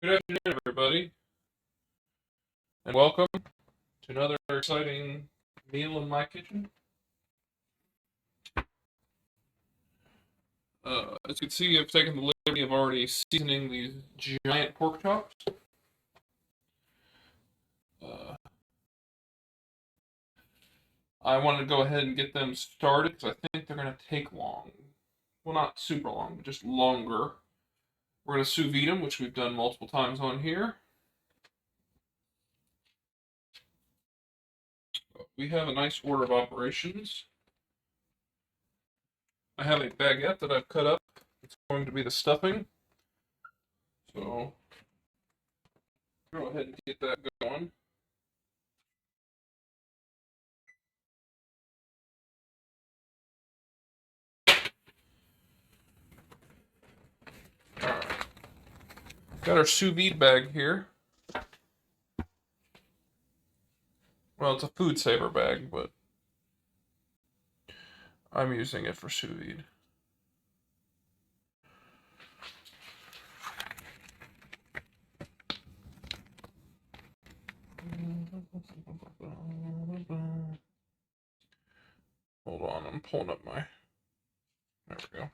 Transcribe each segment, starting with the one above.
Good afternoon, everybody, and welcome to another exciting meal in my kitchen. As you can see, I've taken the liberty of already seasoning these giant pork chops. I wanted to go ahead and get them started because I think they're going to take long. Well, not super long, but just longer. We're going to sous vide them, which we've done multiple times on here. We have a nice order of operations. I have a baguette that I've cut up. It's going to be the stuffing. So, go ahead and get that going. Alright. Got our sous vide bag here. Well, it's a food saver bag, but I'm using it for sous vide. Hold on, I'm pulling up my... There we go.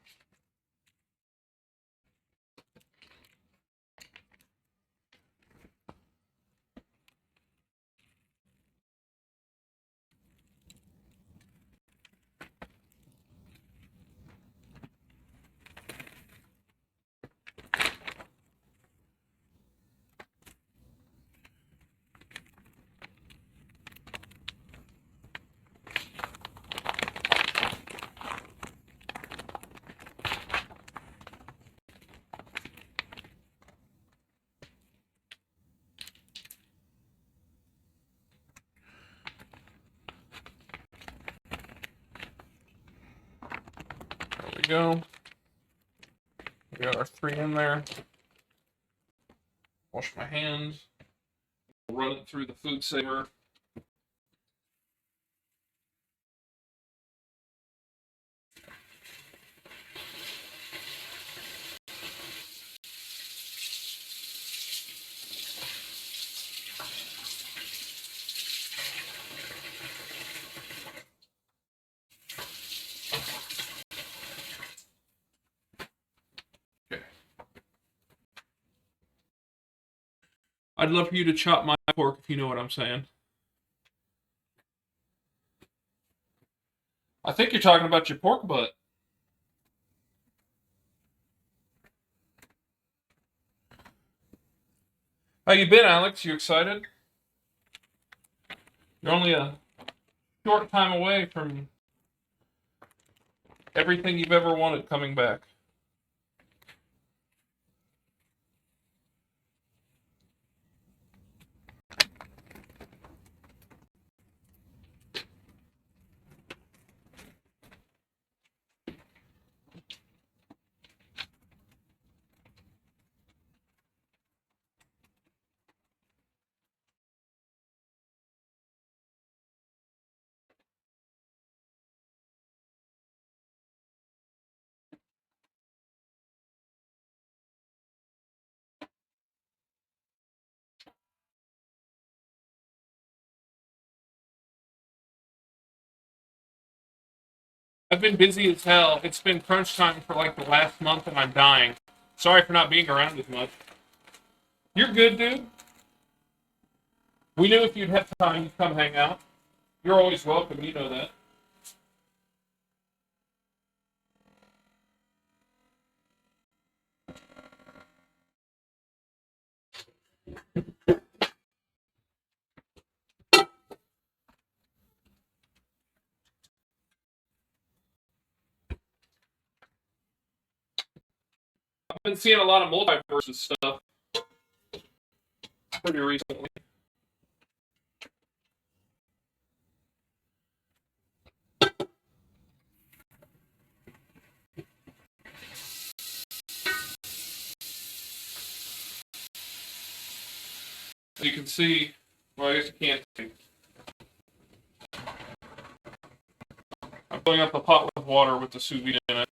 There we go. We got our 3 in there. Wash my hands. Run it through the food saver. Okay. I'd love for you to chop my pork if you know what I'm saying. I think you're talking about your pork butt. How you been, Alex? You excited? You're only a short time away from everything you've ever wanted coming back. I've been busy as hell. It's been crunch time for like the last month and I'm dying. Sorry for not being around as much. You're good, dude. We knew if you'd have time, you'd come hang out. You're always welcome, you know that. I've been seeing a lot of multiverse stuff pretty recently. As you can see, well, I guess you can't see. I'm filling up a pot with water with the sous vide in it.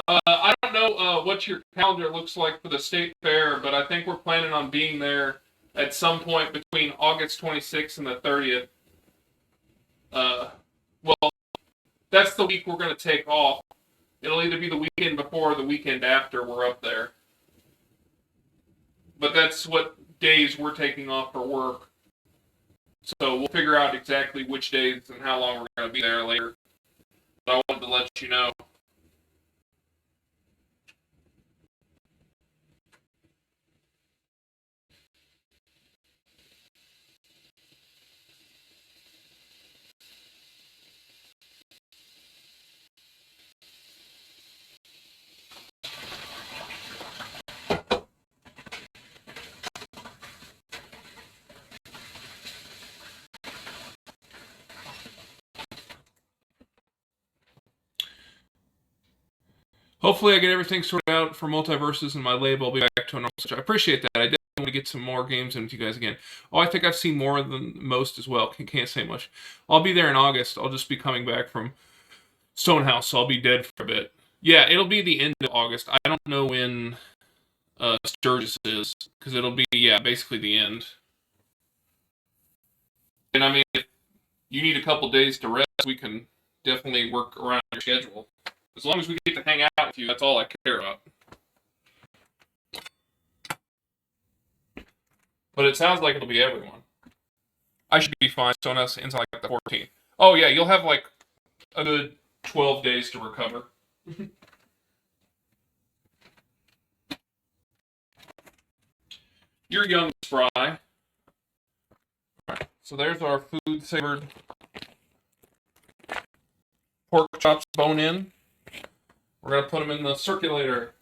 I don't know what your calendar looks like for the state fair, but I think we're planning on being there at some point between August 26th and the 30th. Well, that's the week we're going to take off. It'll either be the weekend before or the weekend after we're up there. But that's what days we're taking off for work. So we'll figure out exactly which days and how long we're going to be there later. But I wanted to let you know. Hopefully I get everything sorted out for multiverses and my label will be back to a normal situation. I appreciate that. I definitely want to get some more games in with you guys again. Oh, I think I've seen more than most as well. Can't say much. I'll be there in August. I'll just be coming back from Stonehouse, so I'll be dead for a bit. Yeah, it'll be the end of August. I don't know when Sturgis is, because it'll be, yeah, basically the end. And I mean, if you need a couple days to rest, we can definitely work around your schedule. As long as we get to hang out with you, that's all I care about. But it sounds like it'll be everyone. I should be fine. Stonehouse ends like the 14th. Oh yeah, you'll have like a good 12 days to recover. You're young and spry. Alright, so there's our food savored pork chops bone in. We're going to put them in the circulator.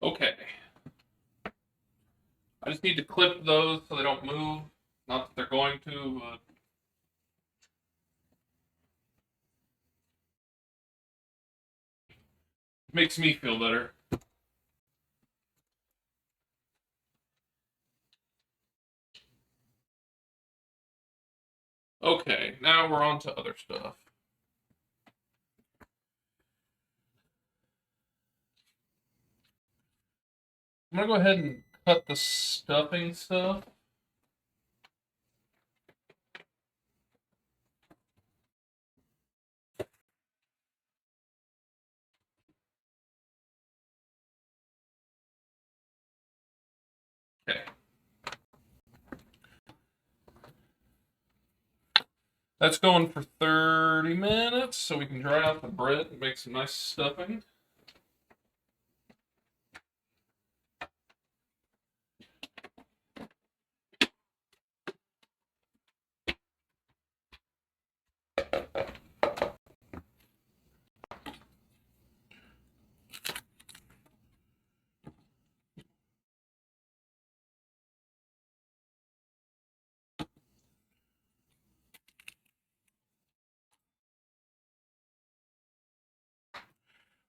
Okay. I just need to clip those so they don't move. Not that they're going to, but it makes me feel better. Okay, now we're on to other stuff. I'm going to go ahead and cut the stuffing stuff. Okay. That's going for 30 minutes so we can dry out the bread and make some nice stuffing.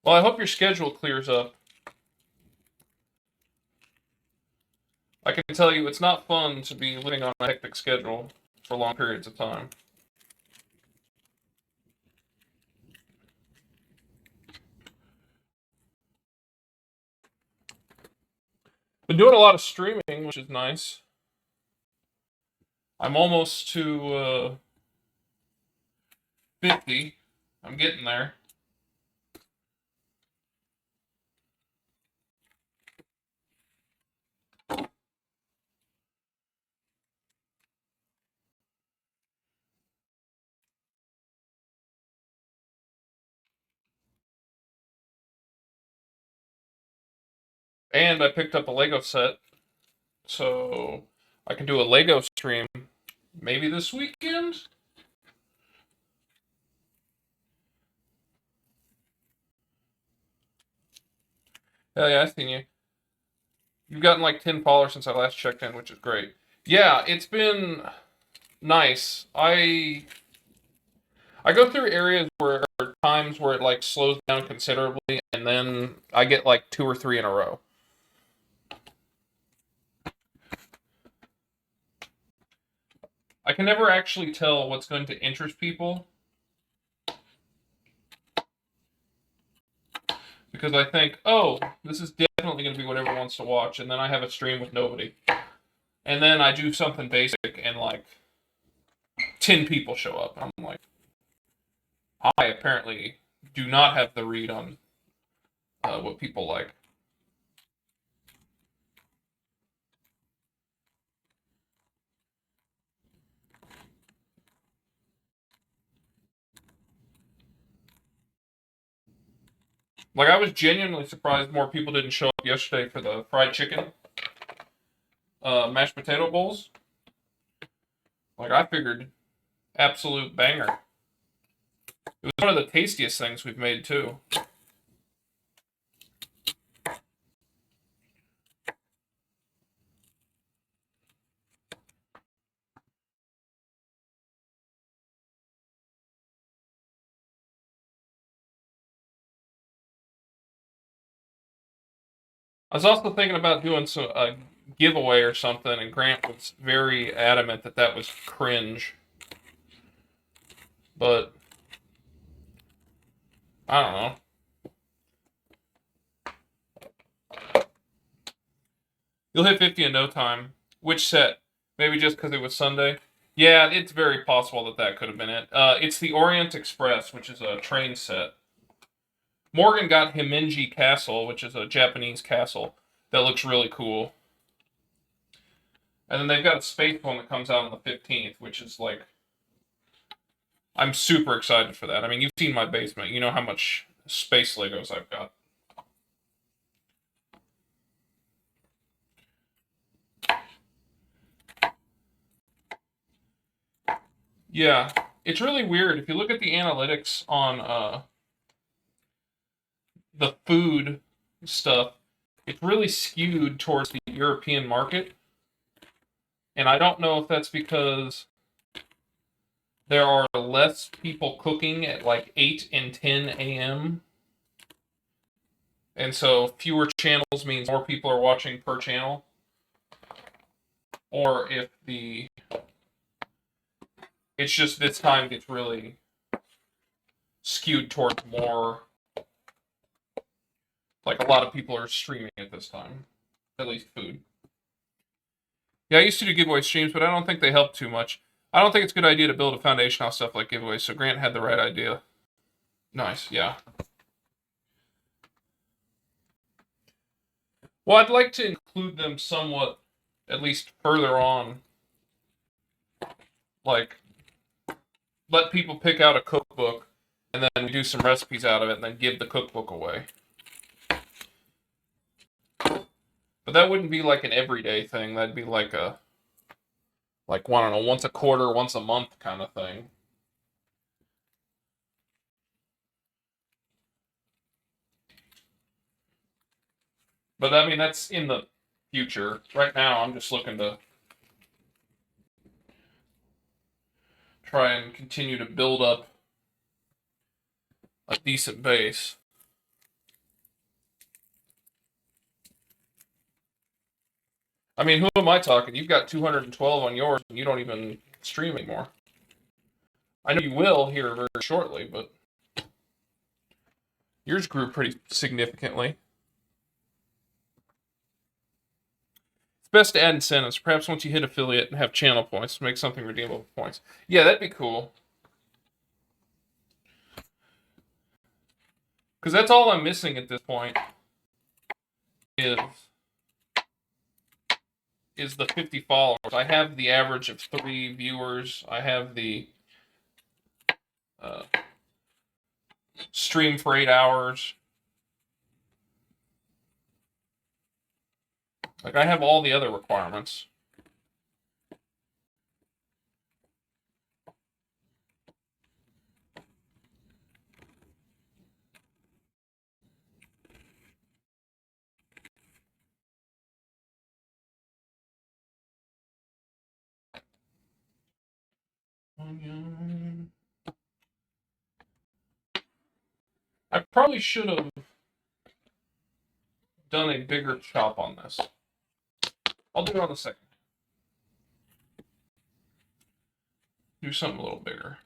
Well, I hope your schedule clears up. I can tell you it's not fun to be living on a hectic schedule for long periods of time. Been doing a lot of streaming, which is nice. I'm almost to 50. I'm getting there. And I picked up a Lego set, so I can do a Lego stream maybe this weekend. Hell yeah, I've seen you. You've gotten like 10 followers since I last checked in, which is great. Yeah, it's been nice. I go through areas where or times where it like slows down considerably, and then I get like two or three in a row. I can never actually tell what's going to interest people because I think, oh, this is definitely going to be what everyone wants to watch, and then I have a stream with nobody, and then I do something basic, and like 10 people show up. I'm like, I apparently do not have the read on what people like. Like I was genuinely surprised more people didn't show up yesterday for the fried chicken, mashed potato bowls. Like I figured, absolute banger. It was one of the tastiest things we've made too. I was also thinking about doing a giveaway or something, and Grant was very adamant that that was cringe. But I don't know. You'll hit 50 in no time. Which set? Maybe just because it was Sunday. Yeah, it's very possible that that could have been it. It's the Orient Express, which is a train set. Morgan got Himeji Castle, which is a Japanese castle that looks really cool. And then they've got a space one that comes out on the 15th, which is like, I'm super excited for that. I mean, you've seen my basement. You know how much space Legos I've got. Yeah, it's really weird. If you look at the analytics on the food stuff, it's really skewed towards the European market. And I don't know if that's because there are less people cooking at like 8 and 10 a.m. And so fewer channels means more people are watching per channel. Or if it's just this time gets really skewed towards more, like a lot of people are streaming at this time, at least food. Yeah, I used to do giveaway streams, but I don't think they help too much. I don't think it's a good idea to build a foundation off stuff like giveaways, so Grant had the right idea. Nice, yeah. Well, I'd like to include them somewhat, at least further on. Like, let people pick out a cookbook, and then we do some recipes out of it, and then give the cookbook away. But that wouldn't be like an everyday thing. That'd be like I don't know, once a quarter, once a month kind of thing. But I mean, that's in the future. Right now, I'm just looking to try and continue to build up a decent base. I mean, who am I talking? You've got 212 on yours, and you don't even stream anymore. I know you will here very shortly, but yours grew pretty significantly. It's best to add incentives. Perhaps once you hit affiliate and have channel points, make something redeemable points. Yeah, that'd be cool. Because that's all I'm missing at this point is the 50 followers. I have the average of 3 viewers. I have the uh, stream for 8 hours. Like, I have all the other requirements. onion. I probably should have done a bigger chop on this. I'll do it on the second. Do something a little bigger.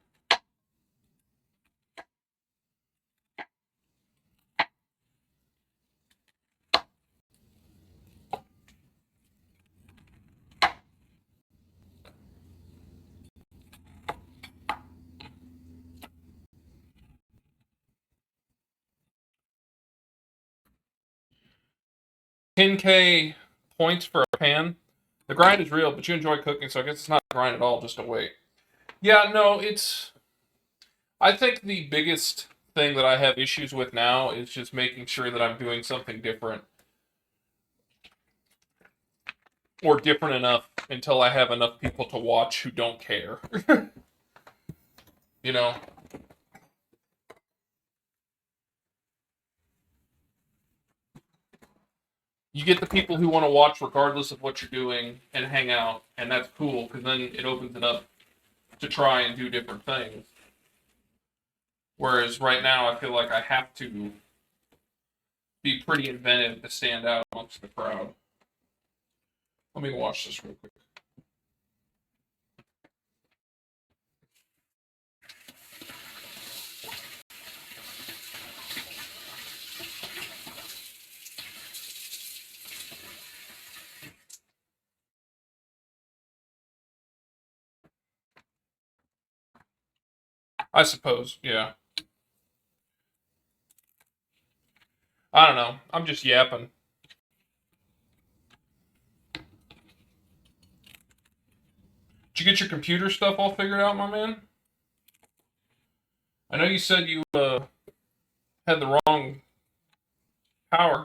10K points for a pan. The grind is real, but you enjoy cooking, so I guess it's not a grind at all, just a weight. Yeah, no, it's... I think the biggest thing that I have issues with now is just making sure that I'm doing something different. Or different enough until I have enough people to watch who don't care. You know? You get the people who want to watch regardless of what you're doing and hang out, and that's cool, because then it opens it up to try and do different things. Whereas right now, I feel like I have to be pretty inventive to stand out amongst the crowd. Let me watch this real quick. I suppose, yeah. I don't know. I'm just yapping. Did you get your computer stuff all figured out, my man? I know you said you had the wrong power.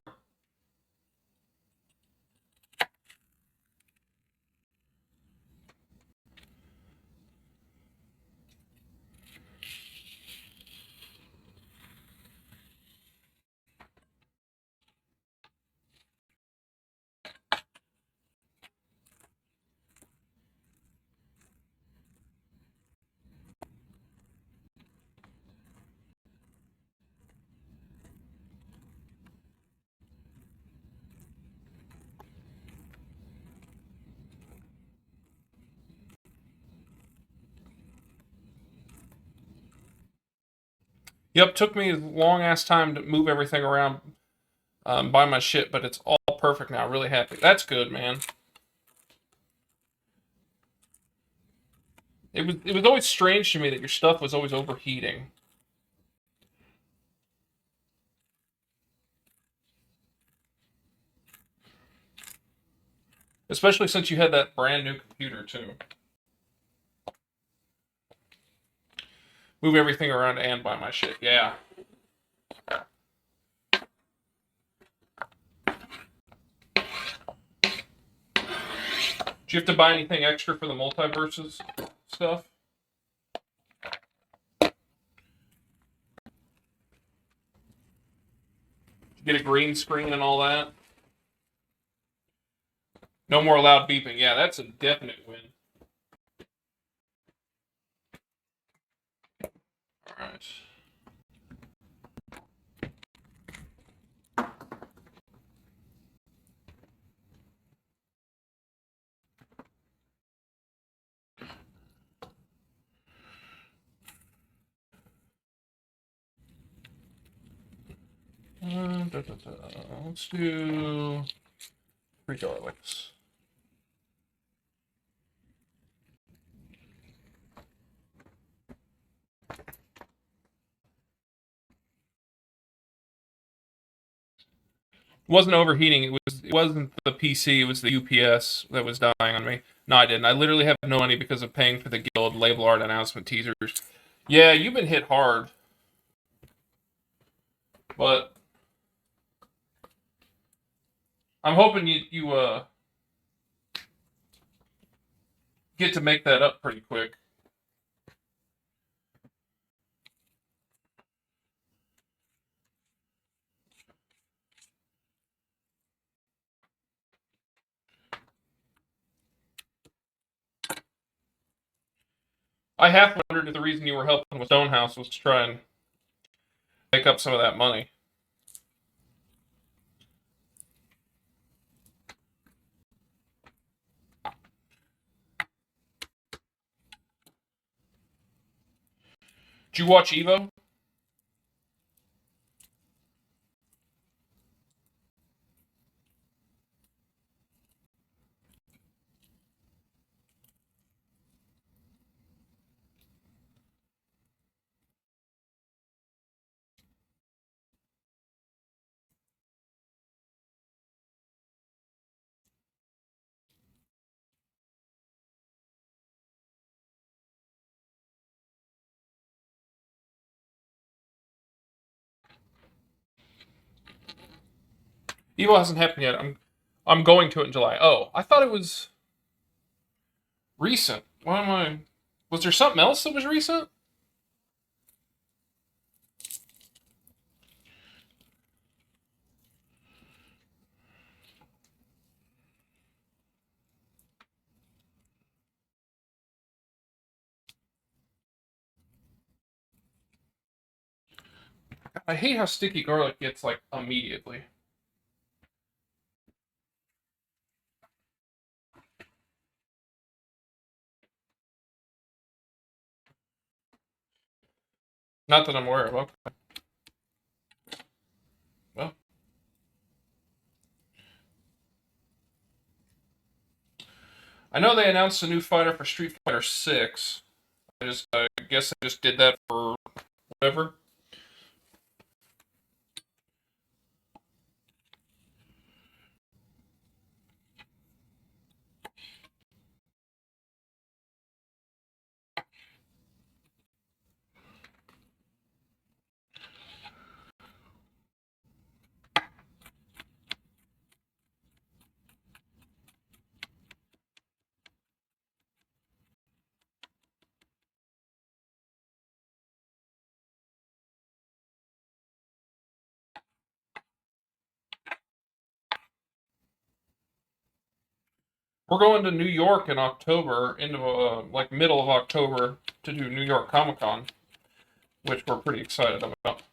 Yep, took me a long ass time to move everything around, buy my shit, but it's all perfect now. Really happy. That's good, man. It was always strange to me that your stuff was always overheating. Especially since you had that brand new computer too. Move everything around and buy my shit. Yeah. Do you have to buy anything extra for the multiverses stuff? Did you get a green screen and all that? No more loud beeping. Yeah, that's a definite win. Alright. Let's do 3 garlics. It wasn't overheating. It wasn't the PC. It was the UPS that was dying on me. No, I didn't. I literally have no money because of paying for the guild label art announcement teasers. Yeah, you've been hit hard, but I'm hoping you get to make that up pretty quick. I half wondered if the reason you were helping with Stonehouse was to try and make up some of that money. Did you watch Evo? Evo hasn't happened yet. I'm going to it in July. Oh, I thought it was recent. Why am I? Was there something else that was recent? I hate how sticky garlic gets like immediately. Not that I'm aware of. Okay. Well, I know they announced a new fighter for Street Fighter 6. I guess I just did that for whatever. We're going to New York in October, into like middle of October, to do New York Comic Con, which we're pretty excited about.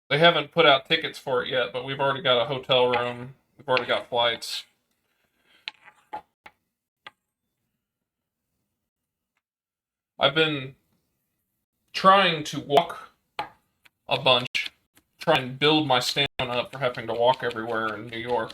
They haven't put out tickets for it yet, but we've already got a hotel room. We've already got flights. I've been trying to walk a bunch, try and build my stamina up for having to walk everywhere in New York.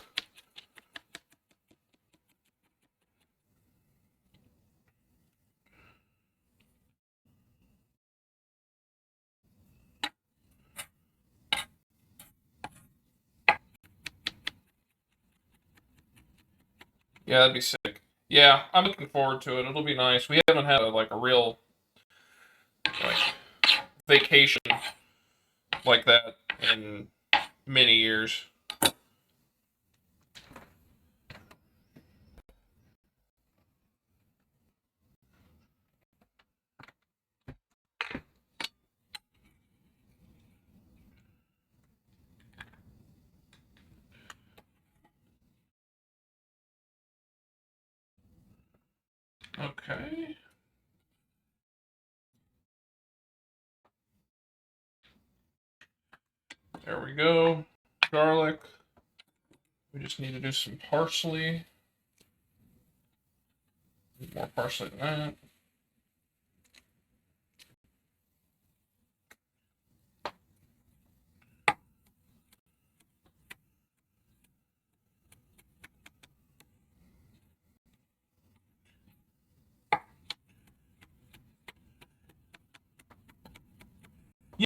Yeah, that'd be sick. Yeah, I'm looking forward to it. It'll be nice. We haven't had like a real like vacation like that in many years. Okay. There we go. Garlic. We just need to do some parsley. More parsley than that.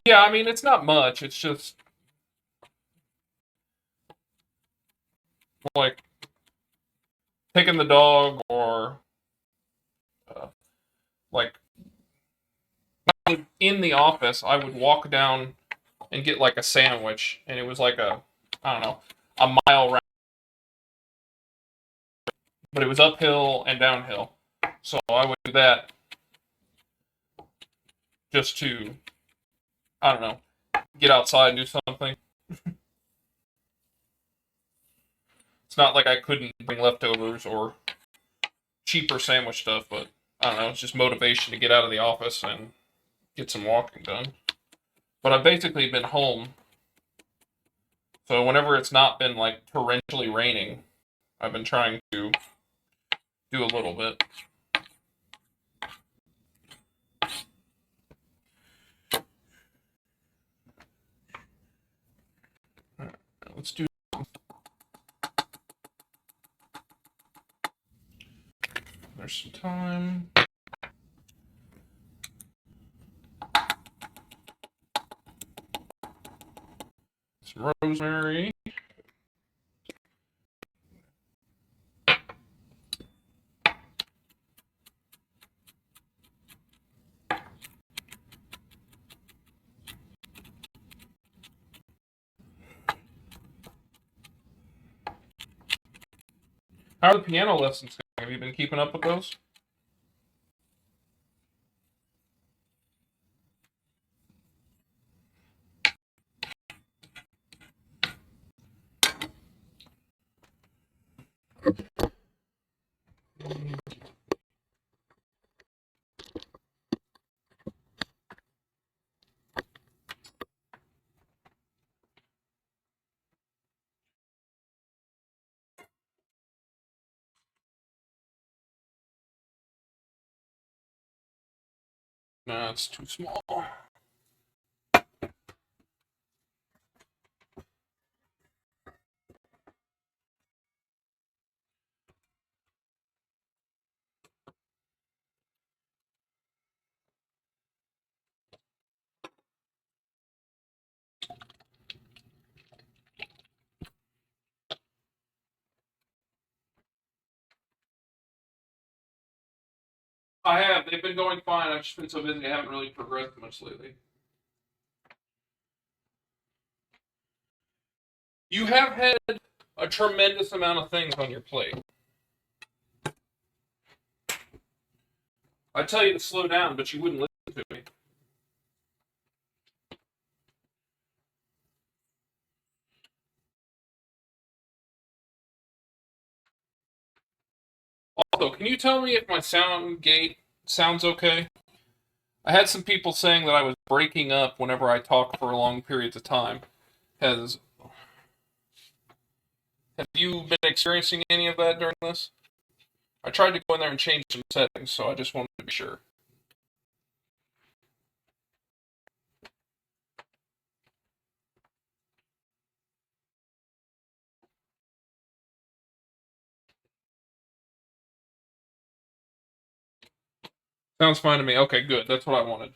Yeah, I mean, it's not much. It's just like taking the dog or uh, like in the office, I would walk down and get like a sandwich, and it was like I don't know, a mile round, but it was uphill and downhill. So I would do that just to I don't know, get outside and do something. It's not like I couldn't bring leftovers or cheaper sandwich stuff, but I don't know, it's just motivation to get out of the office and get some walking done. But I've basically been home, so whenever it's not been like torrentially raining, I've been trying to do a little bit. Let's do. There's some time. Some rosemary. How are the piano lessons going? Have you been keeping up with those? No, it's too small. I have. They've been going fine. I've just been so busy. I haven't really progressed much lately. You have had a tremendous amount of things on your plate. I tell you to slow down, but you wouldn't listen to me. Also, can you tell me if my sound gate sounds okay? I had some people saying that I was breaking up whenever I talk for long periods of time. Has Have you been experiencing any of that during this? I tried to go in there and change some settings, so I just wanted to be sure. Sounds fine to me. Okay, good. That's what I wanted.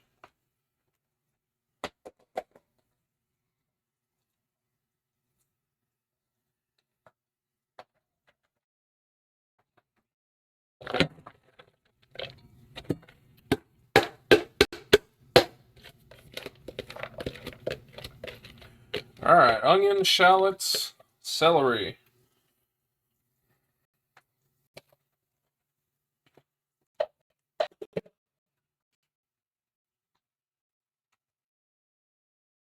Alright, onion, shallots, celery.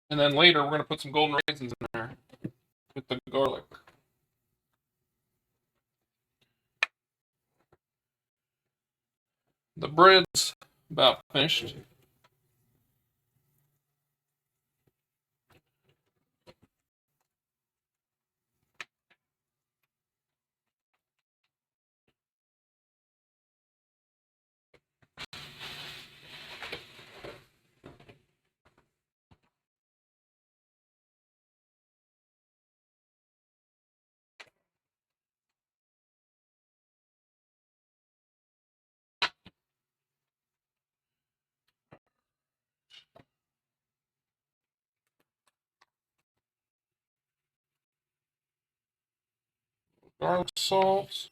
And then later, we're going to put some golden raisins in there with the garlic. The bread's about finished. Garlic salt.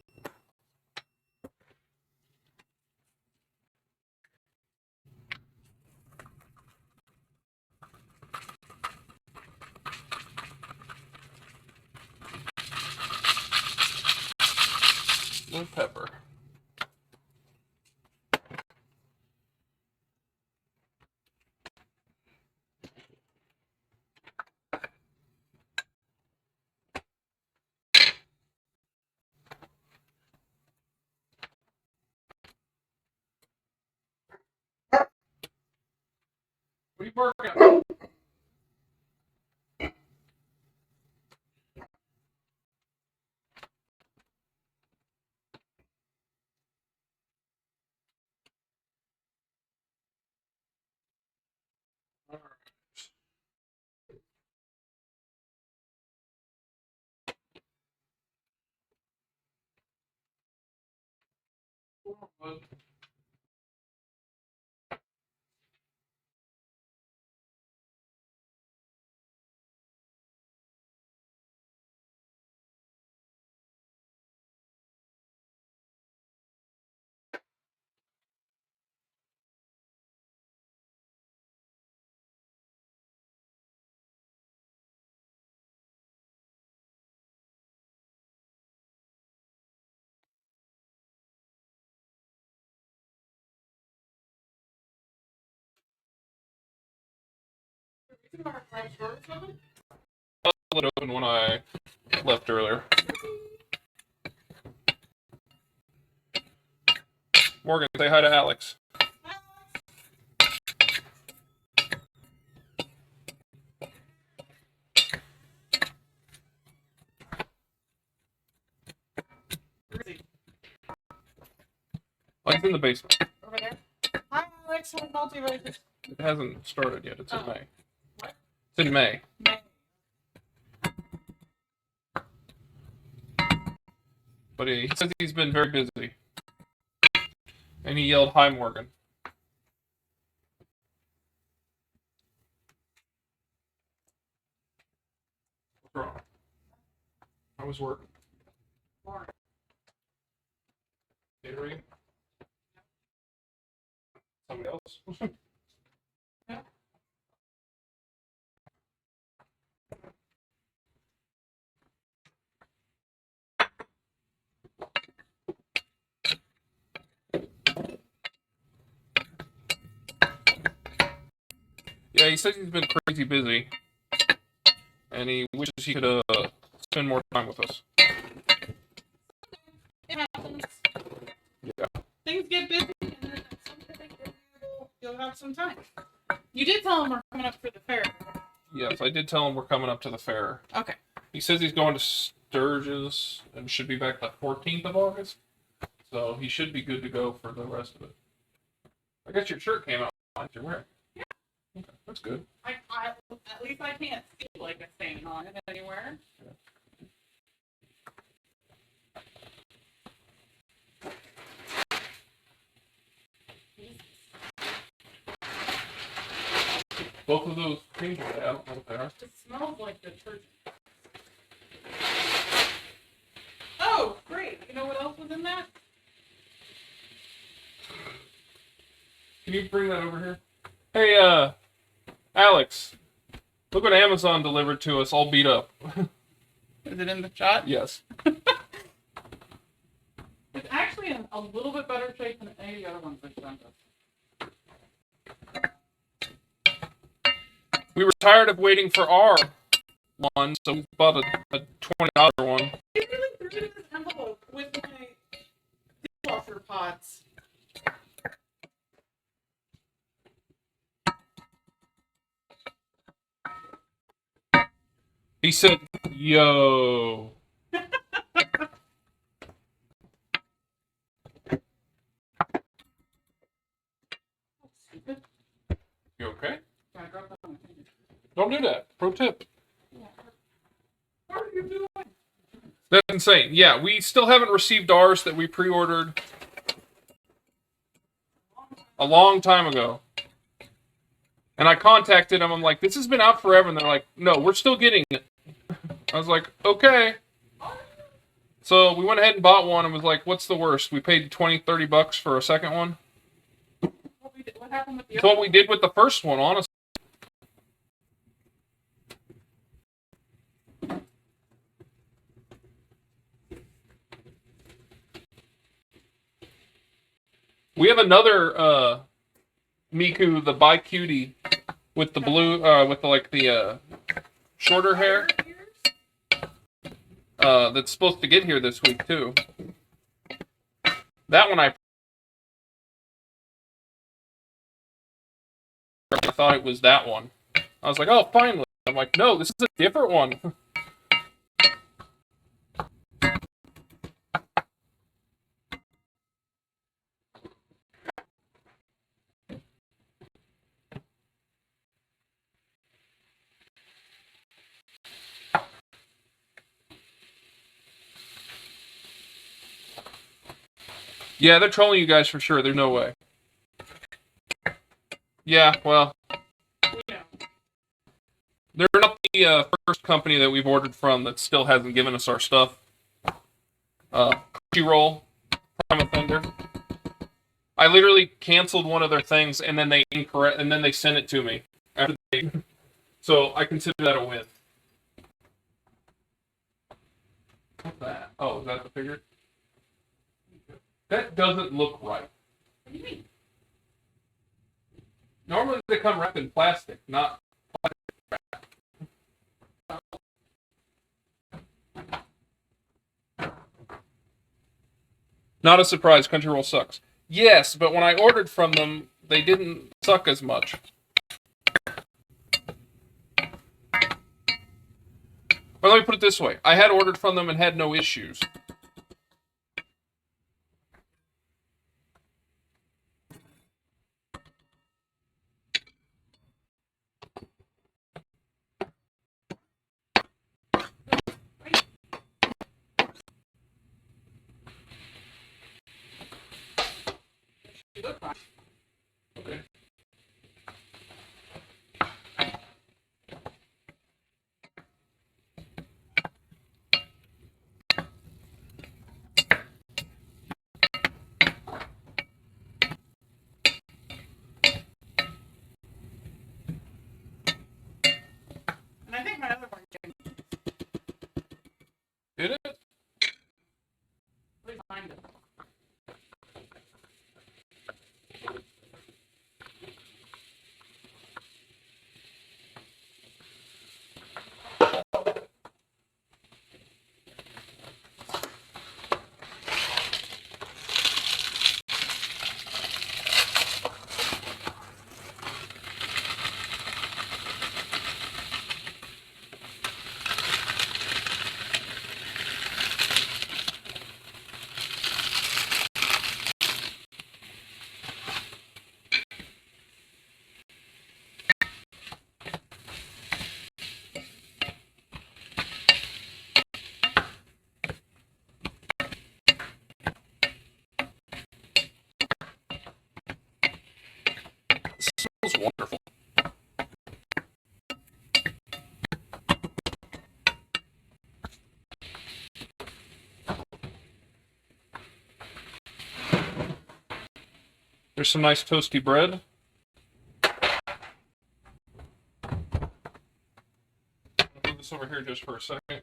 And pepper. I'll let it open when I left earlier. Morgan, say hi to Alex. Oh, he's in the basement. Over there. Hi, Alex. How about you? It hasn't started yet. It's in May. What? It's in May. But he says he's been very busy. And he yelled, "Hi, Morgan." What's wrong? How was work? Gatorade? Somebody else? Yeah, he says he's been crazy busy. And he wishes he could spend more time with us. It happens. Yeah. Things get busy, and then something you'll have some time. You did tell him we're coming up for the fair. Yes, I did tell him we're coming up to the fair. Okay. He says he's going to Sturgis and should be back the 14th of August. So he should be good to go for the rest of it. I guess your shirt came out fine. You're wearing. Yeah. Okay, that's good. At least I can't see like a stain on it anywhere. Yeah. Both of those things are there. I don't know what they are. It smells like detergent. Oh, great. You know what else was in that? Can you bring that over here? Hey, Alex. Look what Amazon delivered to us, all beat up. Is it in the shot? Yes. It's actually in a little bit better shape than any of the other ones they sent us. We were tired of waiting for our one, so we bought a $20 one. You really threw it in this envelope with my dishwasher pods. He said, "Yo." You okay? Yeah, I dropped that on my finger. Don't do that. Pro tip. What are you doing? That's insane. Yeah, we still haven't received ours that we pre-ordered a long time ago. And I contacted them. I'm like, this has been out forever. And they're like, no, we're still getting it. I was like, okay. So we went ahead and bought one and was like, what's the worst? We paid $20-$30 for a second one. What happened with the That's what we did with the first one, honestly. We have another Miku, the Bi Cutie, with the blue, with the shorter hair. That's supposed to get here this week too. That one I thought it was that one. I was like, oh, finally. I'm like, no, this is a different one. Yeah, they're trolling you guys for sure. There's no way. Yeah, well, Yeah. they're not the first company that we've ordered from that still hasn't given us our stuff. Crunchyroll, Prime Offender. I literally canceled one of their things, and then they sent it to me after so I consider that a win. What's that? Oh, is that the figure? That doesn't look right. What do you mean? Normally they come wrapped in plastic, not plastic wrap. Not a surprise, Crunchyroll sucks. Yes, but when I ordered from them, they didn't suck as much. Or let me put it this way. I had ordered from them and had no issues. You look fine. Okay. And I think my other one did. Did it? Please find it. It smells wonderful. There's some nice toasty bread. I'll move this over here just for a second.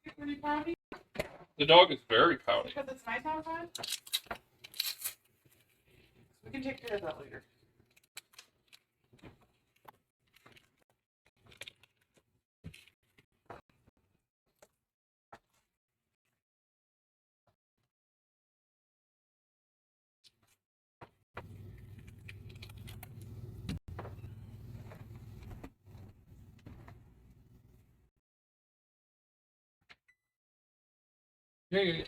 You're pretty pouty The dog is very pouty. because it's nice outside. We can take care of that later. Yeah.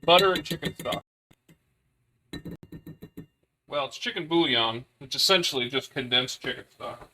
Butter and chicken stock. Well, it's chicken bouillon, which is essentially just condensed chicken stock.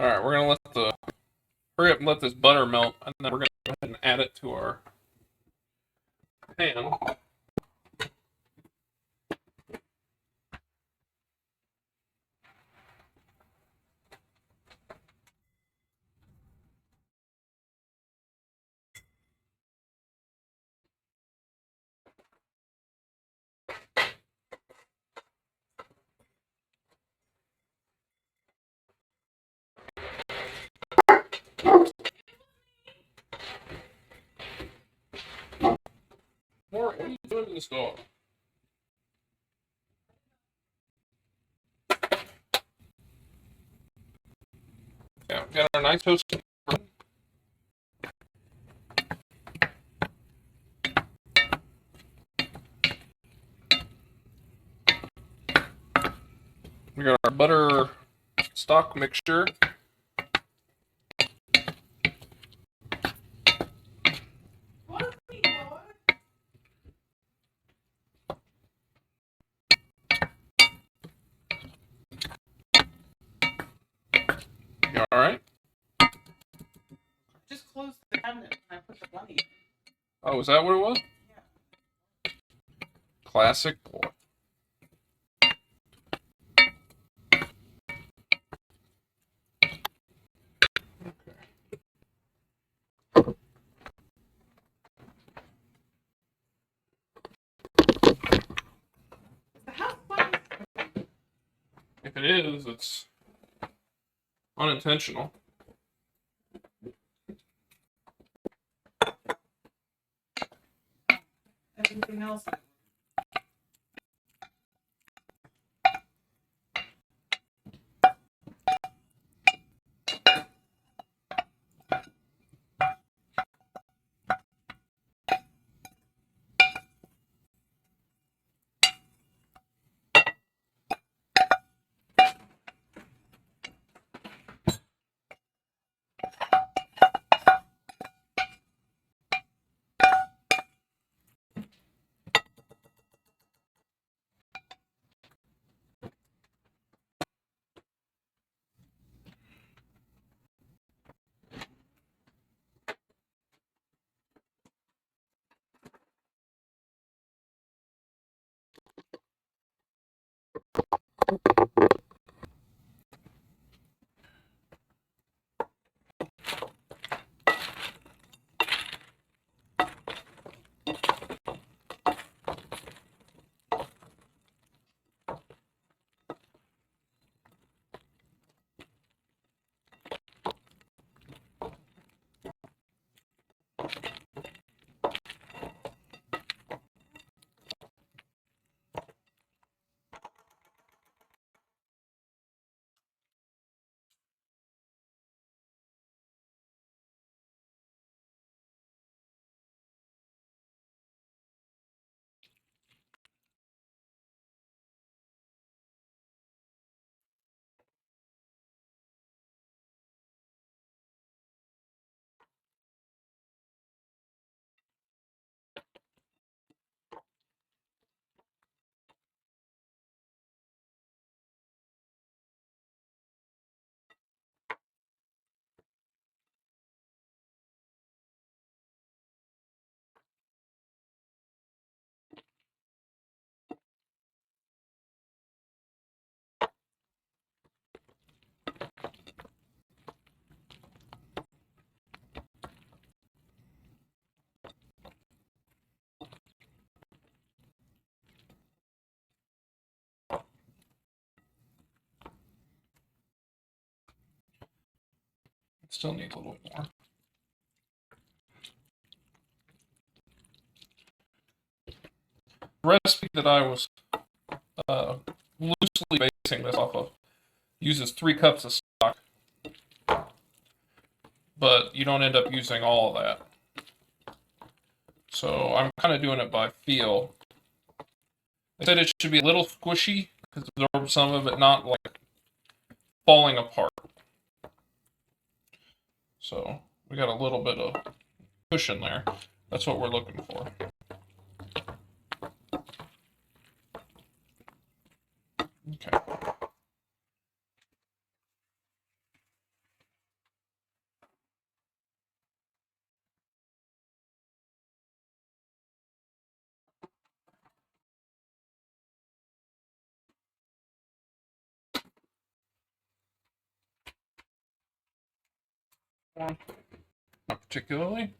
Alright, we're gonna hurry up and let this butter melt, and then we're gonna go ahead and add it to our pan. What are you doing to this dog? Yeah, we got our nice toasted bread. We got our butter stock mixture. You alright? Just close the cabinet when I put the bunny in. Oh, is that what it was? Yeah. Classic boy. Is the house bunny? If it is, it's unintentional. Everything else. It still needs a little more. The recipe that I was loosely basing this off of uses 3 cups of stock, but you don't end up using all of that. So I'm kind of doing it by feel. They said it should be a little squishy to absorb some of it, not like falling apart. So we got a little bit of cushion there. That's what we're looking for. Okay. Not particularly.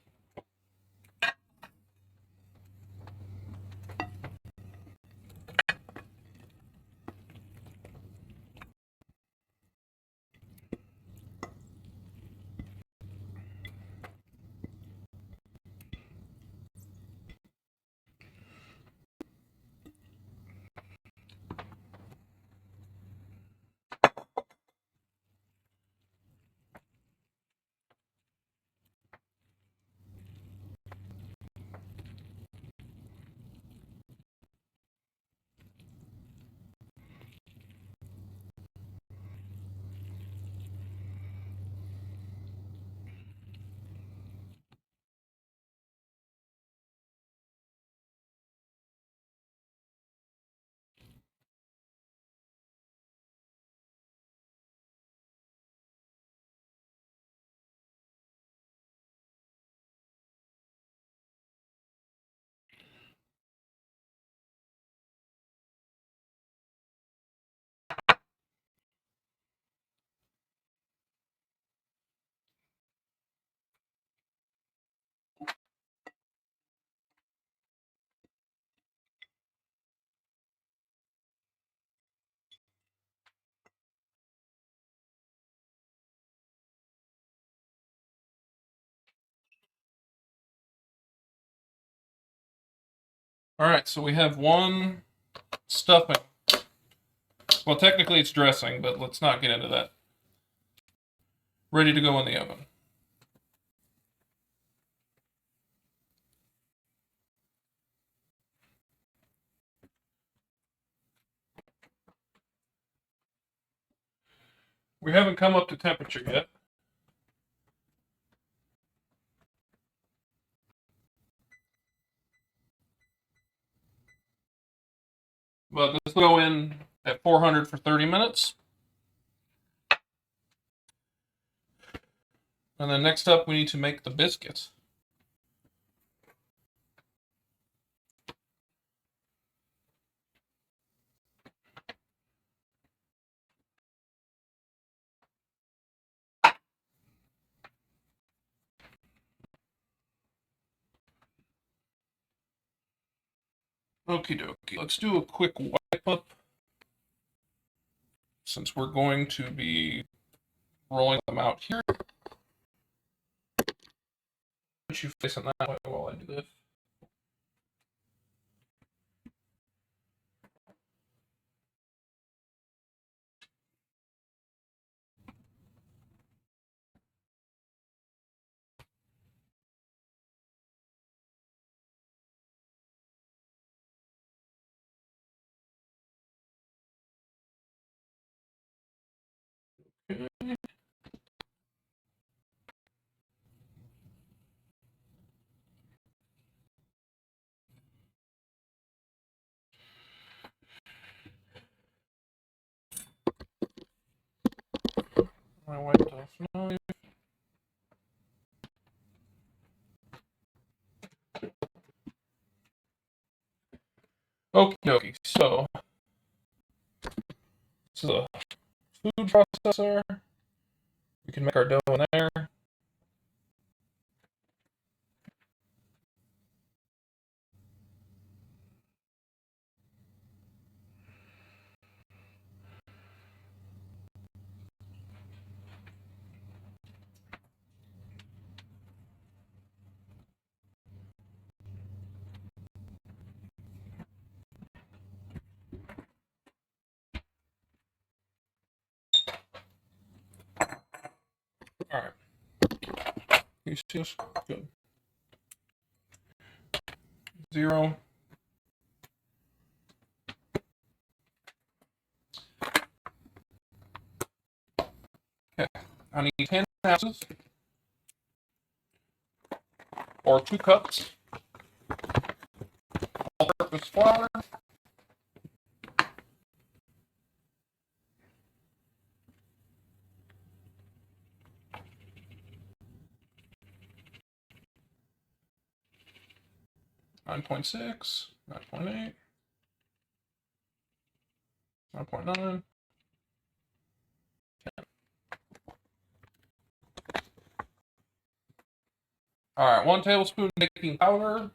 All right, so we have one stuffing. Well, technically it's dressing, but let's not get into that. Ready to go in the oven. We haven't come up to temperature yet. But this will go in at 400 for 30 minutes. And then next up, we need to make the biscuits. Okie dokie. Let's do a quick wipe up, since we're going to be rolling them out here. Put you facing that way while I do this. Okay. I wiped off knife. Okie dokie. So, this is a food processor. We can make our dough in there. All right. You see this? Good. 0. Okay. I need 10 ounces or 2 cups all-purpose flour. Nine 9.6, 9.8, 9.9. All right, 1 tablespoon baking powder.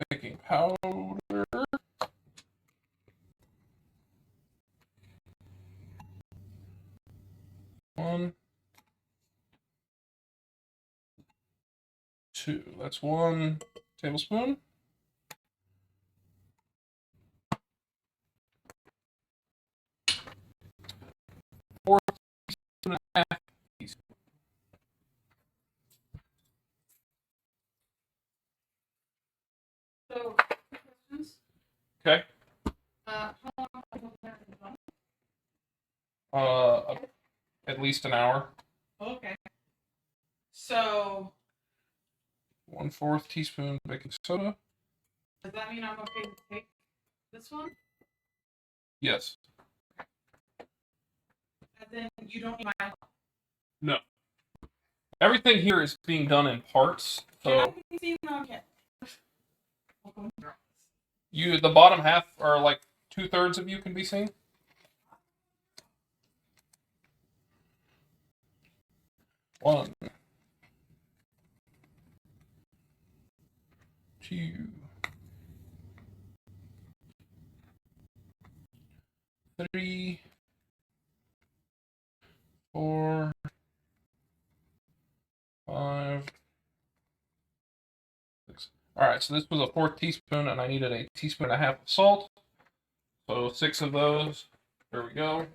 Baking powder. 1, 2. That's 1 tablespoon. 4 teaspoon and a half teaspoon. So, questions? Okay. How long have you been on? At least an hour. Okay. So, 1/4 teaspoon baking soda. does that mean I'm okay to take this one? Yes. And then you don't need my help. No. Everything here is being done in parts. So the bottom half, or like 2/3 of you, can be seen. One, 2, 3, 4, 5, 6. All right, so this was a 4th teaspoon, and I needed a teaspoon and a half of salt. So 6 of those. There we go.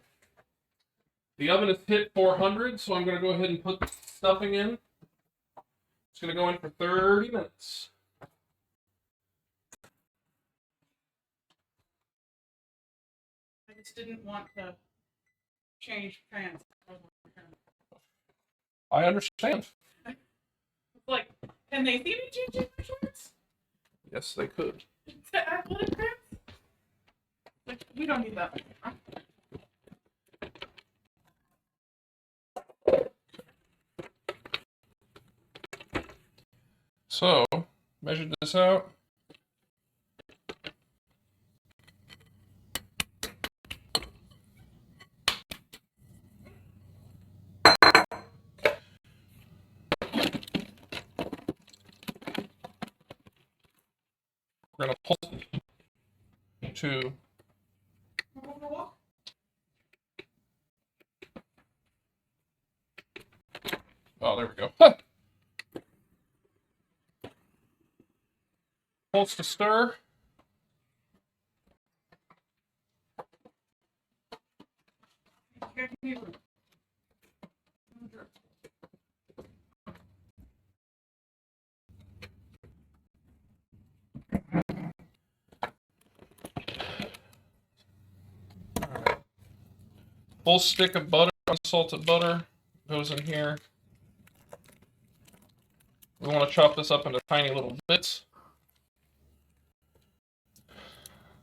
The oven is hit 400, so I'm going to go ahead and put the stuffing in. It's going to go in for 30 minutes. I just didn't want to change plans. I understand. It's like, can they see me changing my shorts? Yes, they could. To athletic pants? Like, we don't need that. So, measure this out. We're going to pull it to... Oh, there we go. Pulse to stir. Full stick of butter, unsalted butter, goes in here. We want to chop this up into tiny little bits.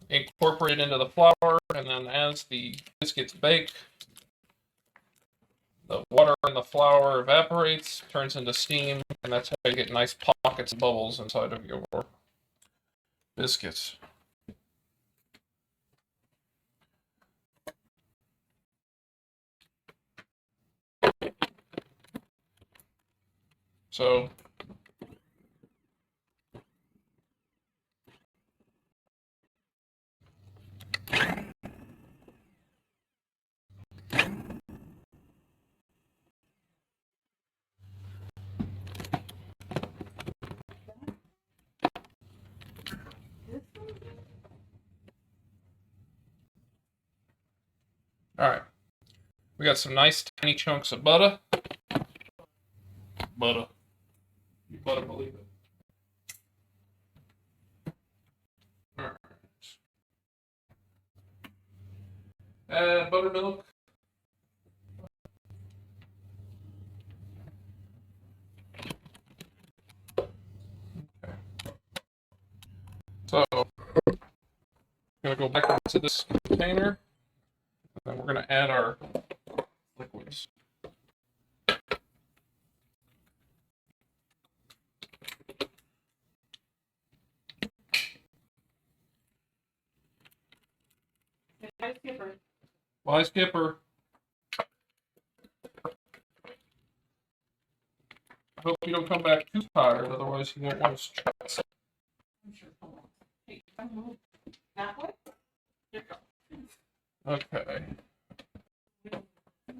Incorporate it into the flour, and then as the biscuits bake, the water in the flour evaporates, turns into steam, and that's how you get nice pockets of bubbles inside of your biscuits. So, all right, we got some nice tiny chunks of butter. Butter. You better believe it. All right. Add buttermilk. Okay. So, I'm going to go back into this container. Then we're going to add our liquids. Bye, Skipper. Bye, Skipper. I hope you don't come back too tired, otherwise you won't want to stress. I'm sure. Hold on. Hey, come move. That way? Here you go. Okay.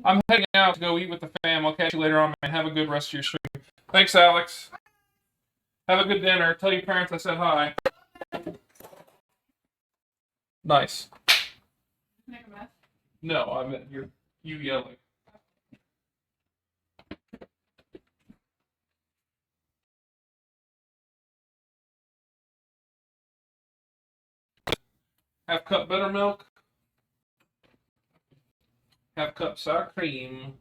I'm heading out to go eat with the fam. I'll catch you later on, man. Have a good rest of your stream. Thanks, Alex. Have a good dinner. Tell your parents I said hi. Nice. Make a mess. No, I meant you yelling. Half cup buttermilk. Half cup sour cream.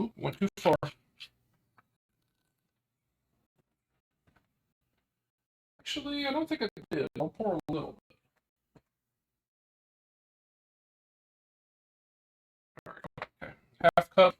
Ooh, went too far. Actually, I don't think I did. I'll pour a little bit. Okay. Half cup.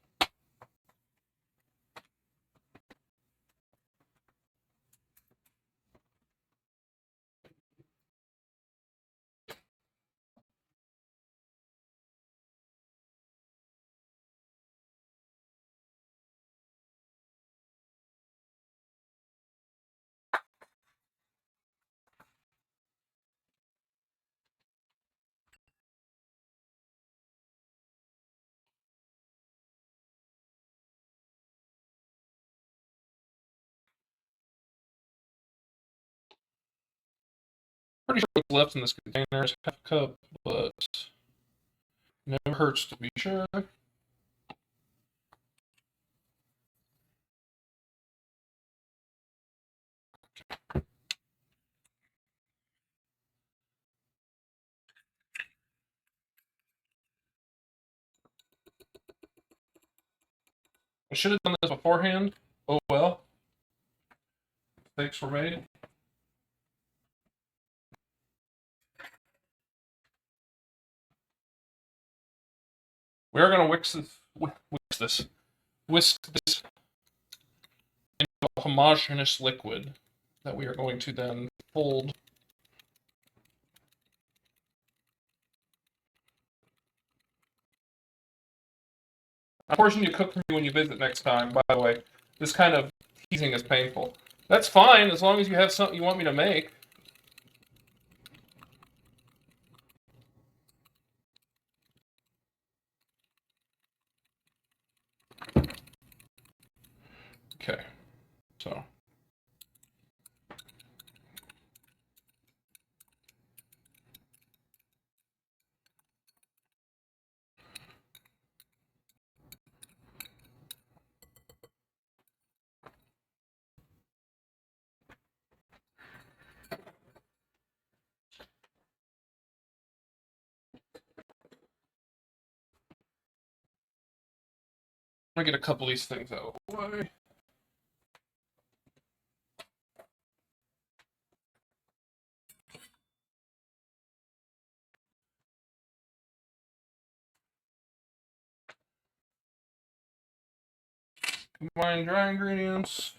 Pretty sure what's left in this container is half a cup, but never hurts to be sure. I should have done this beforehand. Oh well. Mistakes were made. We are going to whisk this into a homogeneous liquid that we are going to then fold. A portion you cook for me when you visit next time, by the way. This kind of teasing is painful. That's fine, as long as you have something you want me to make. Okay, so. I'm gonna get a couple of these things out of the way. Combine dry ingredients.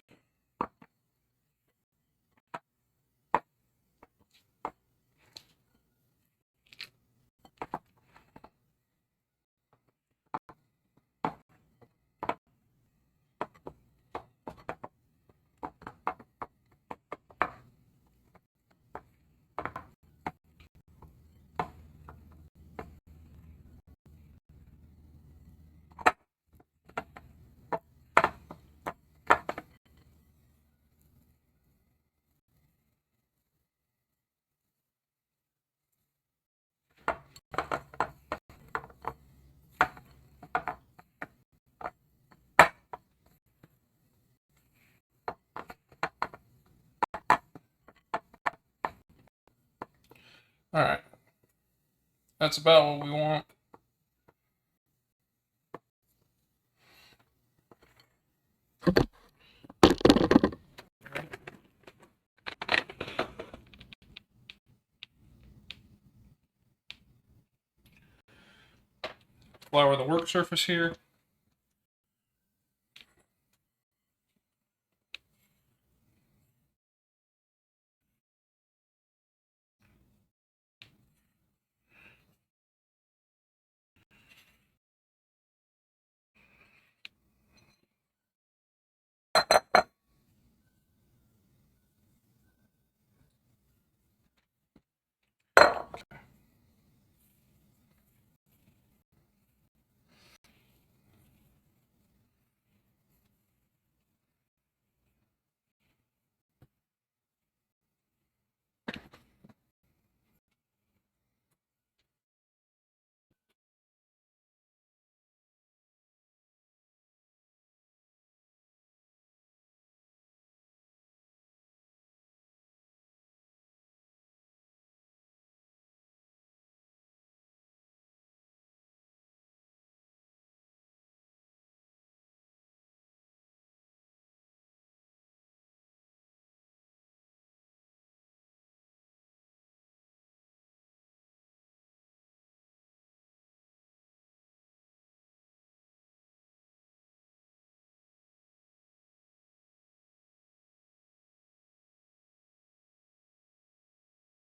Alright. That's about what we want. Flour the work surface here.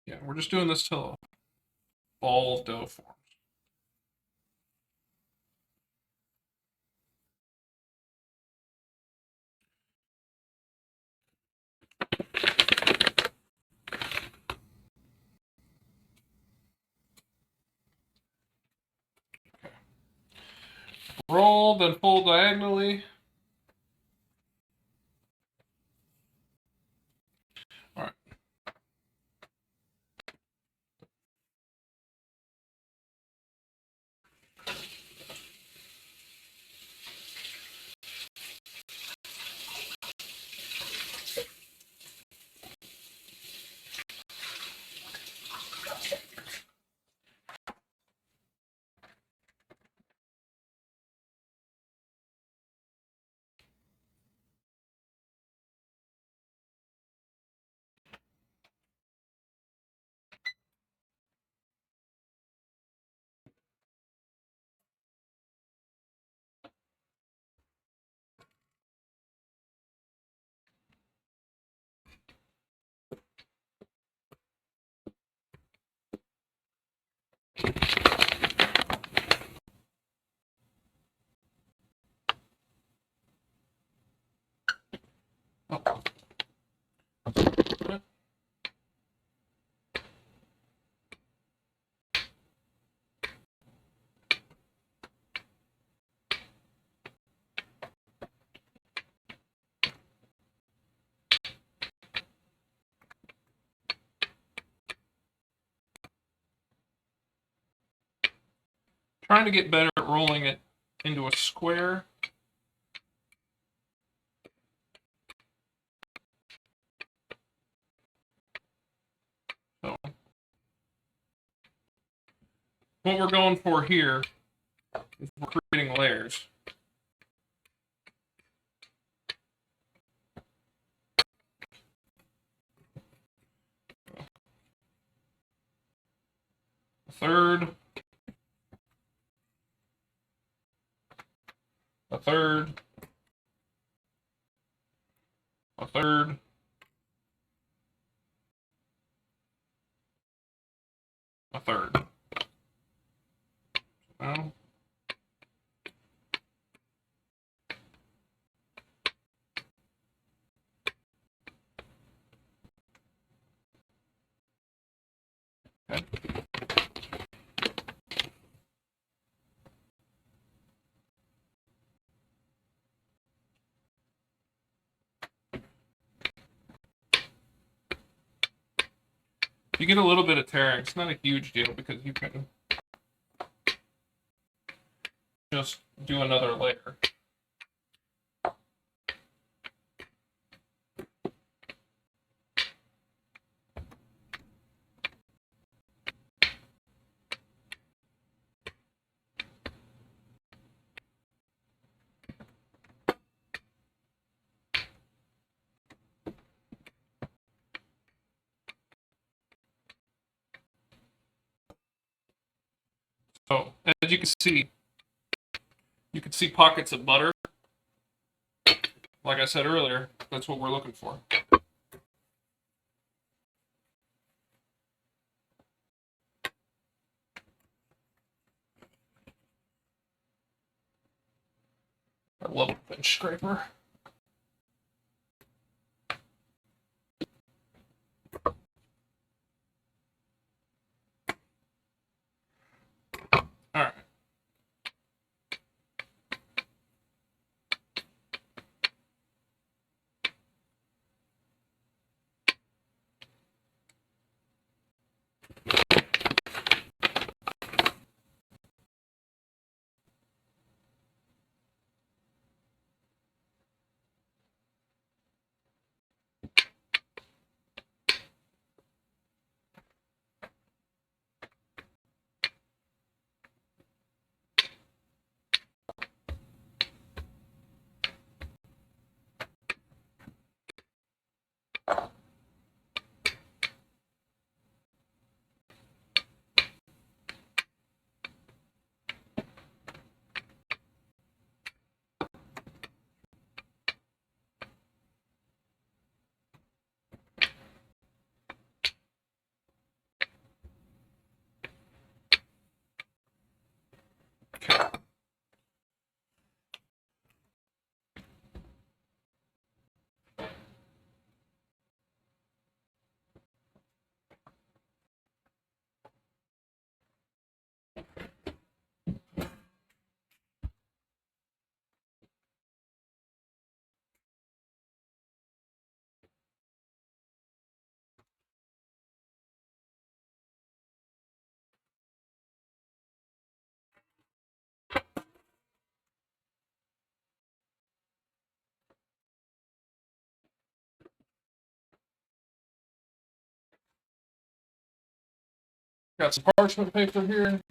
Yeah, we're just doing this till a ball of dough forms. Roll, then fold diagonally. Alright. Oh. Trying to get better at rolling it into a square. So, what we're going for here is we're creating layers. A third. A third. A third. A third. Now, okay. You get a little bit of tearing. It's not a huge deal because you can just do another layer. So as you can see pockets of butter. Like I said earlier, that's what we're looking for. I love a bench scraper. All right. Got some parchment paper here.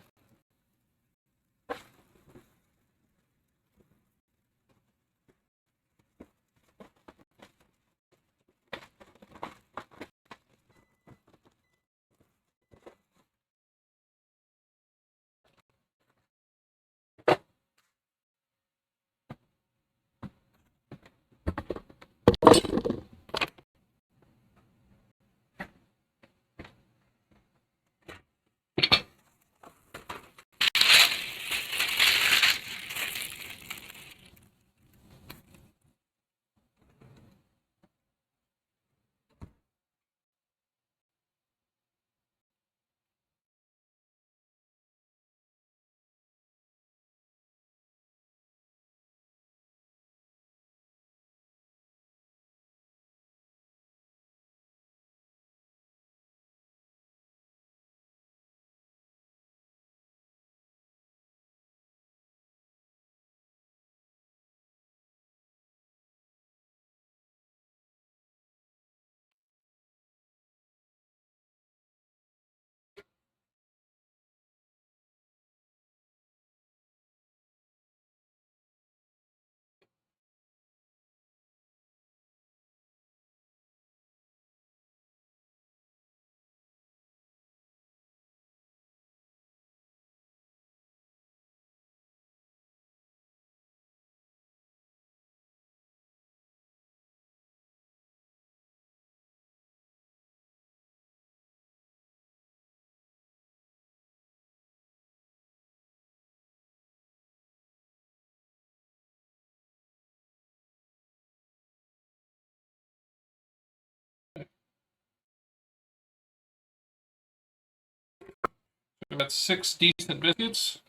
We've got 6 decent biscuits.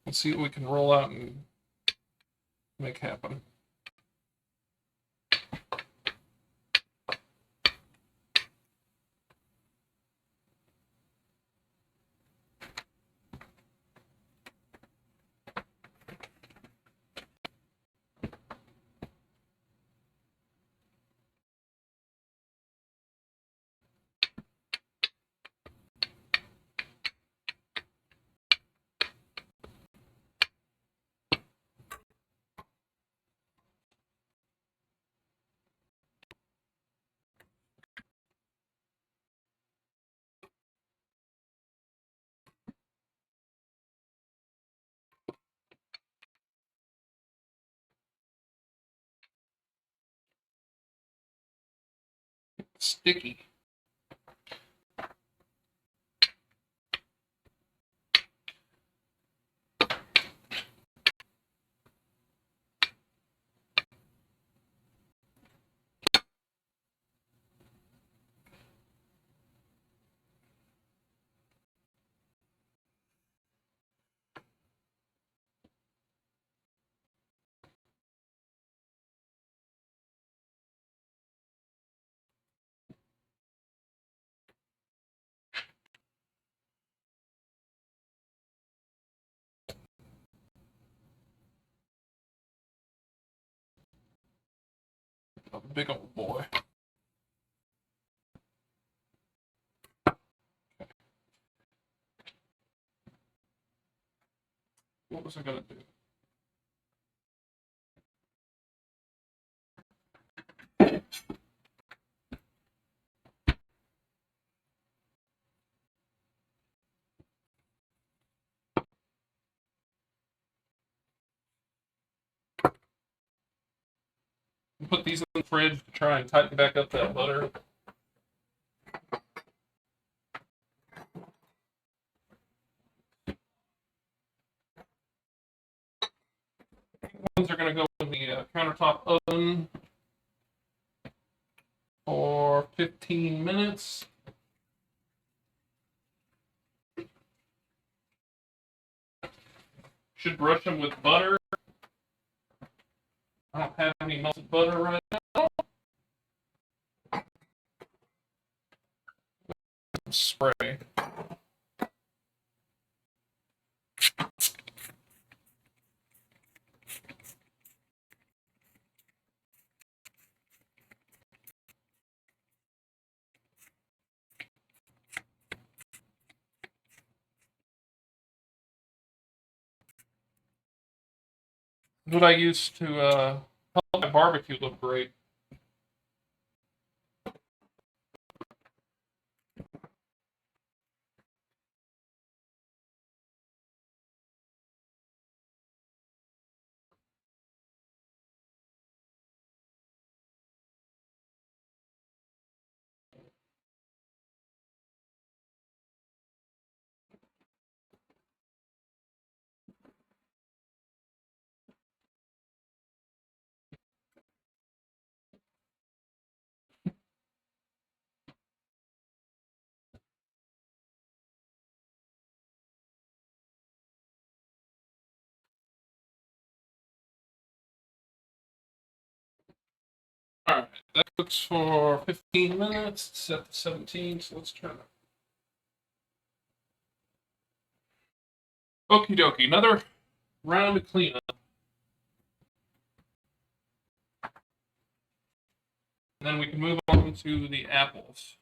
Let's see what we can roll out and make happen. sticky. A big old boy. What was I gonna do? Put these in the fridge to try and tighten back up that butter. Ones are going to go in the countertop oven for 15 minutes. Should brush them with butter. I don't have any melted butter right now. Spray. What I use to help my barbecue look great. Alright, that cooks for 15 minutes. It's set to 17, so let's turn it. Okie dokie, another round of cleanup. And then we can move on to the apples.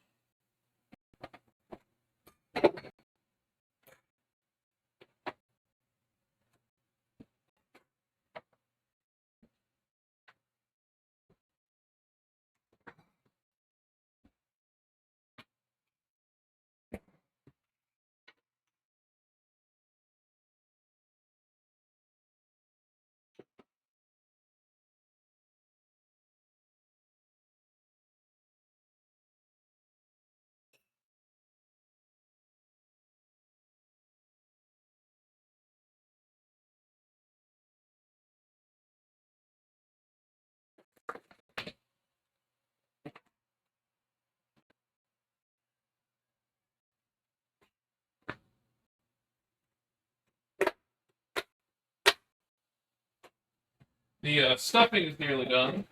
The stuffing is nearly done,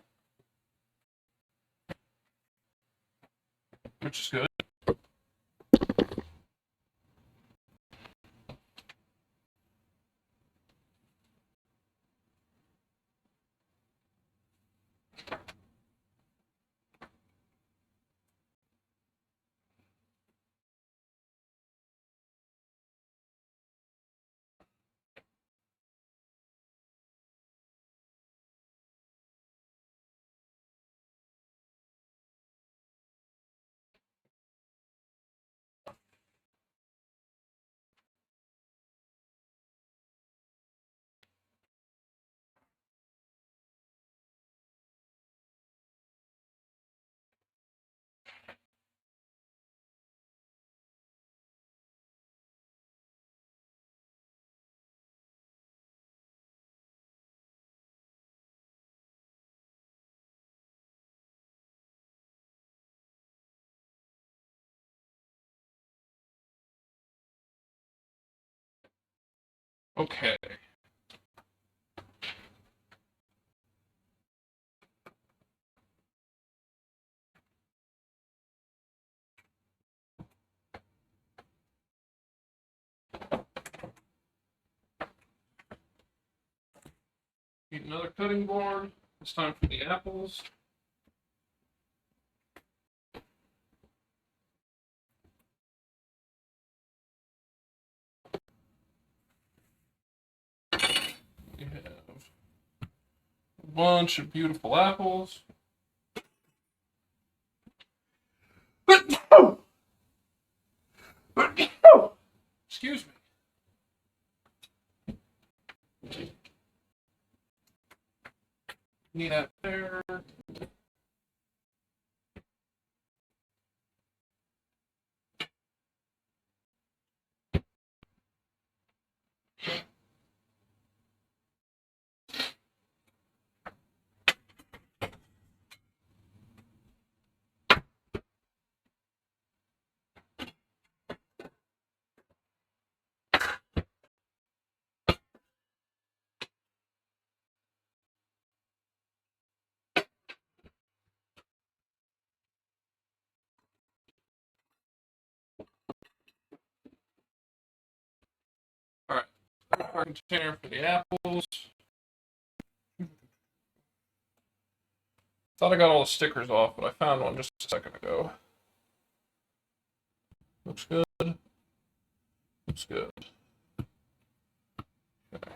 which is good. Okay. Need another cutting board. It's time for the apples. We have a bunch of beautiful apples. Excuse me. Need that there. Alright. Our container for the apples. Thought I got all the stickers off, but I found one just a second ago. Looks good. Looks good. Okay.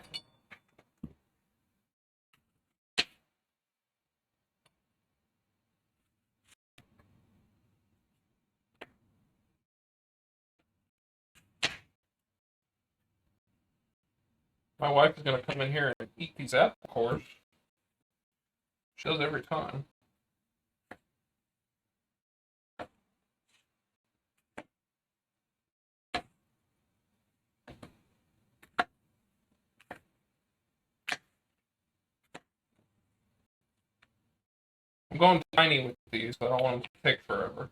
My wife is going to come in here and eat these apple cores. She does every time. I'm going tiny with these, but I don't want them to take forever.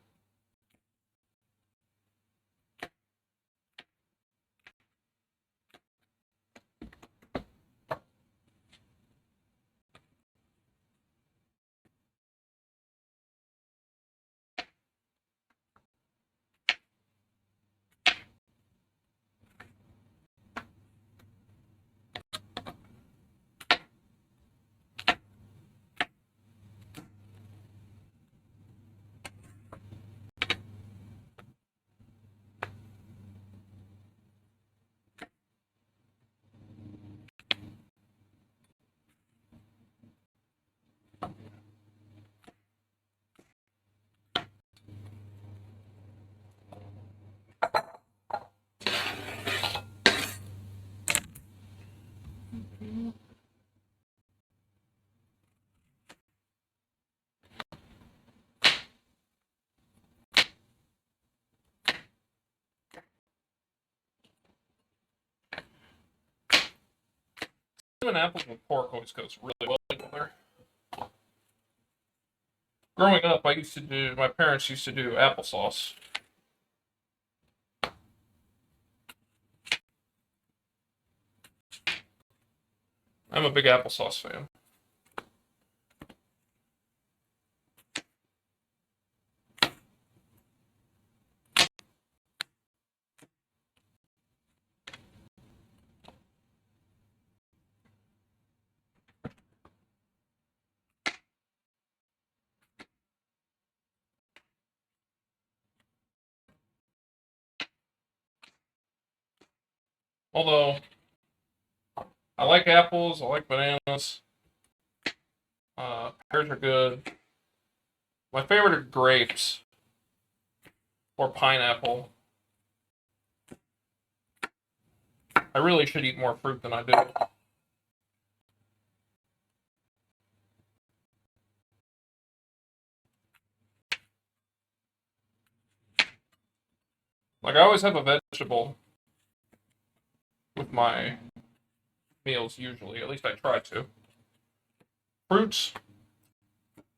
Cinnamon apples with pork always goes really well together. Growing up, my parents used to do applesauce. I'm a big applesauce fan. Although, I like apples, I like bananas. Pears are good. My favorite are grapes or pineapple. I really should eat more fruit than I do. Like, I always have a vegetable with my meals, usually. At least I try to. Fruits,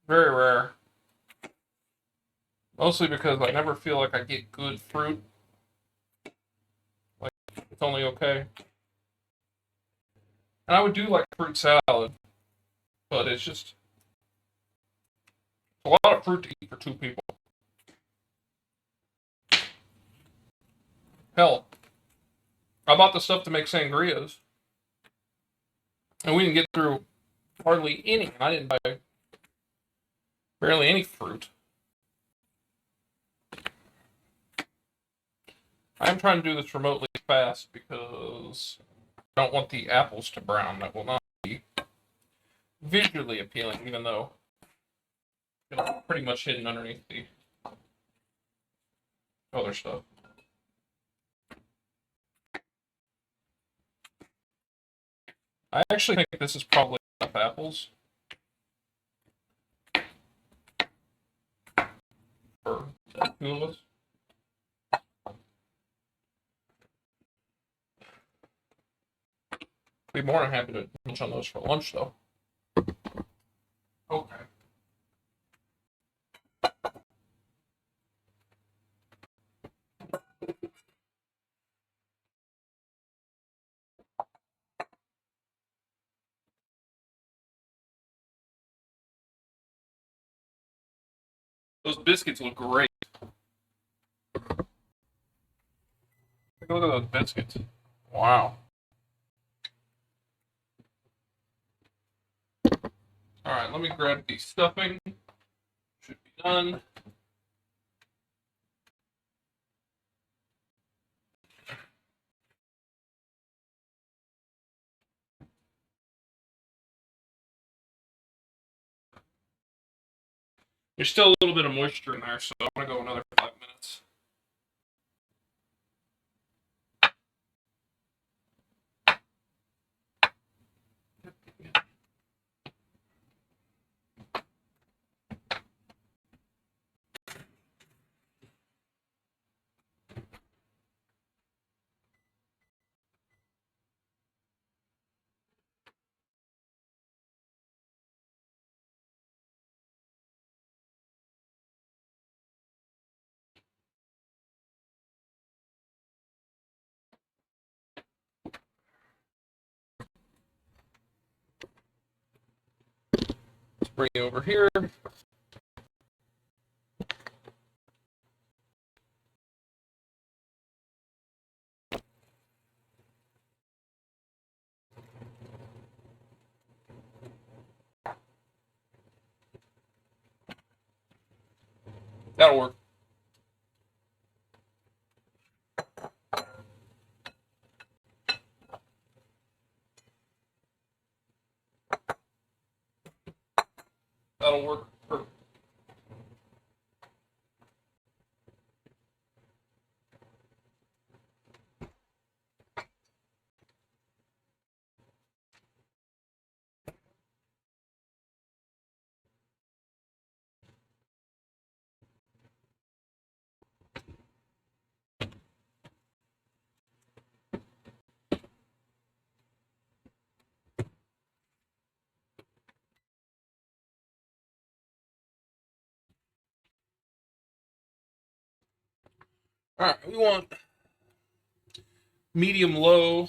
very rare. Mostly because I never feel like I get good fruit. Like, it's only okay. And I would do like fruit salad, but it's just a lot of fruit to eat for 2 people. Hell, I bought the stuff to make sangrias, and we didn't get through hardly any. I didn't buy barely any fruit. I'm trying to do this remotely fast because I don't want the apples to brown. That will not be visually appealing, even though it's pretty much hidden underneath the other stuff. I actually think this is probably enough apples for the 2 of us. Be more than happy to munch on those for lunch, though. Okay. Those biscuits look great. Take a look at those biscuits. Wow. Alright, let me grab the stuffing. Should be done. There's still a little bit of moisture in there, so I'm going to go another 5 minutes. Let's bring you over here. That'll work. That'll work. Perfect. Alright, we want medium low.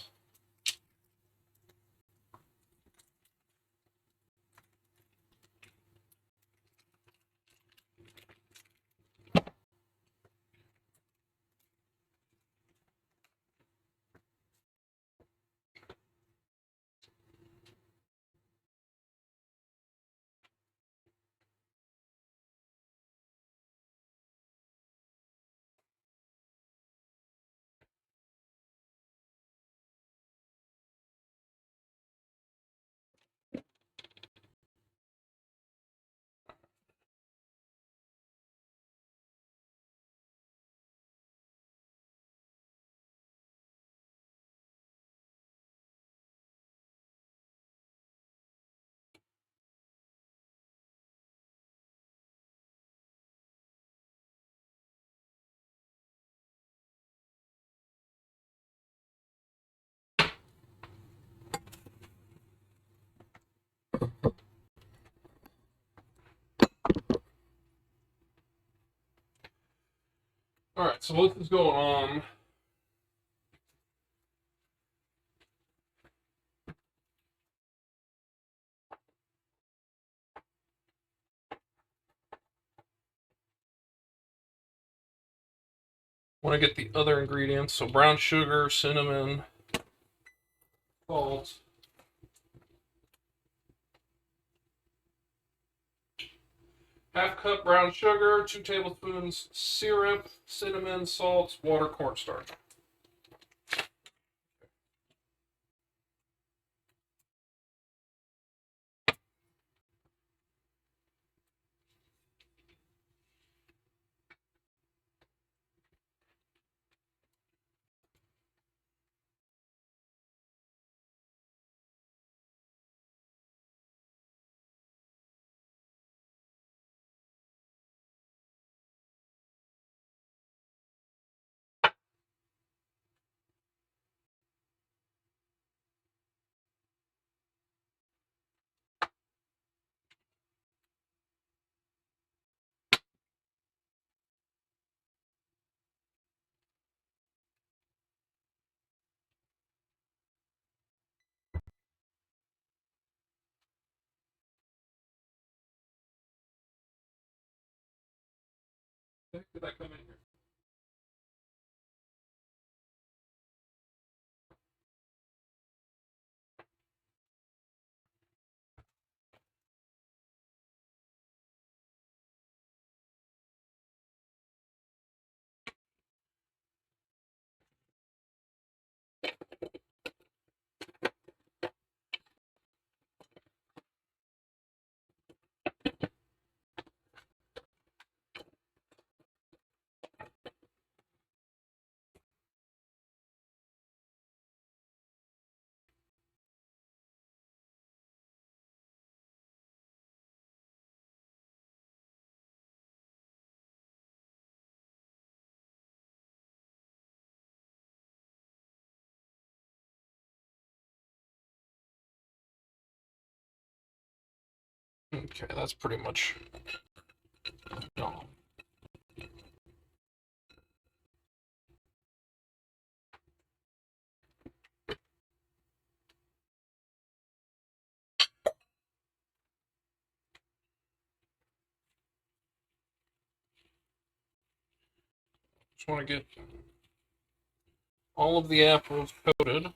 Alright, so what is going on? Want to get the other ingredients. So brown sugar, cinnamon, salt. Half cup brown sugar, 2 tablespoons syrup, cinnamon, salt, water, cornstarch. Did that come in here? Okay, that's pretty much gone. Just want to get all of the apples coated.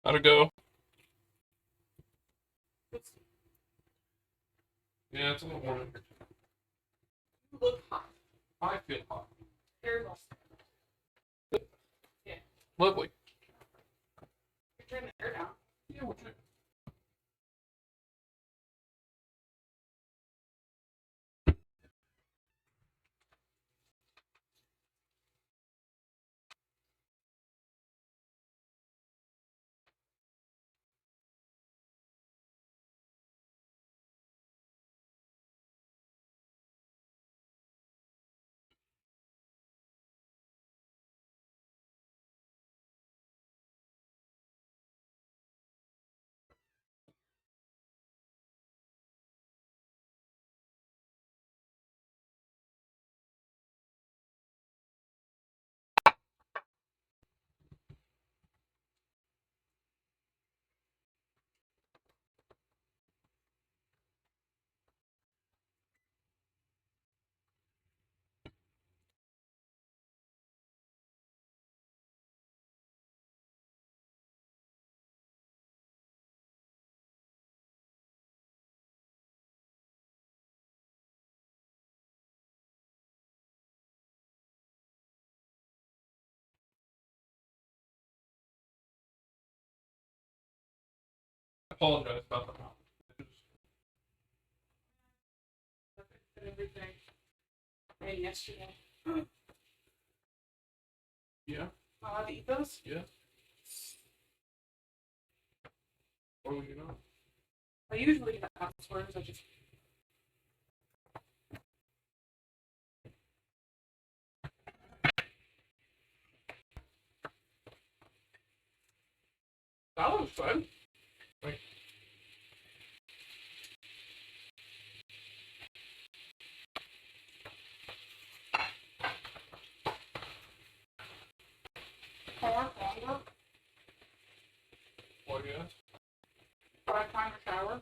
How'd it go? Yeah, it's a little warm in here. You look hot. I feel hot. Very well. Lovely. You're turning the air down. Yeah, we'll check. I apologize about the mouth. And everything. And yesterday. Yeah, Allowed to eat those? yeah. Or would you not? I usually get passwords. I just That was fun. car longer. What yes? By the time I shower.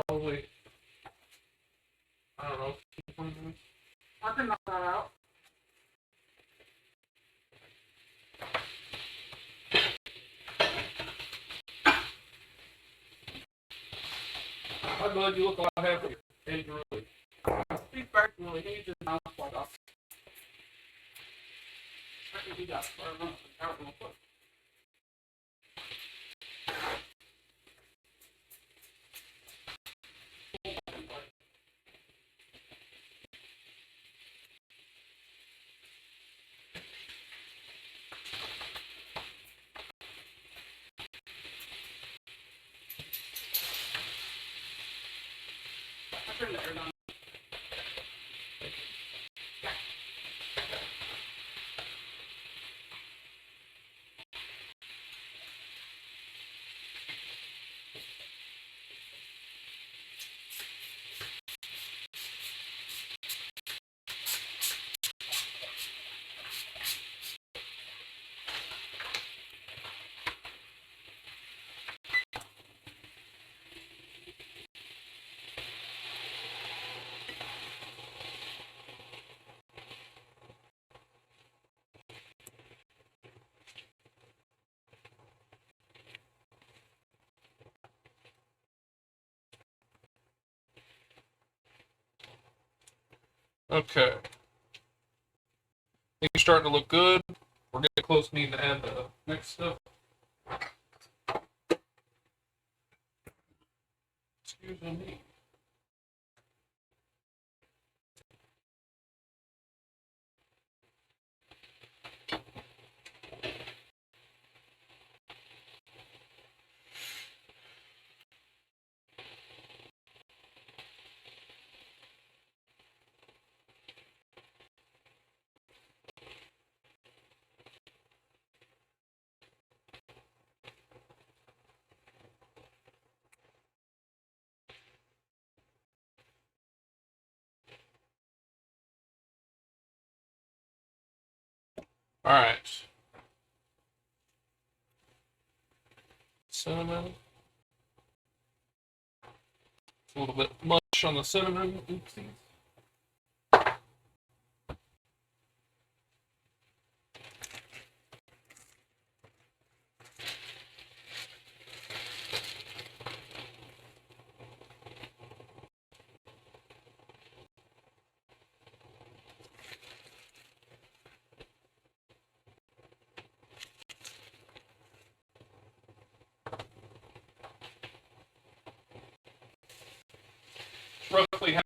Probably, I don't know, 20 minutes. I can knock that out. I'm glad you look a lot happier. And really. He's very really. He needs his mouth wide off. I can do that for a minute. Out real quick. I turned the air down. Okay. Things are starting to look good. We're getting close to needing to add the next stuff. Excuse me. All right. Cinnamon. A little bit much on the cinnamon. Oopsies. Roughly half.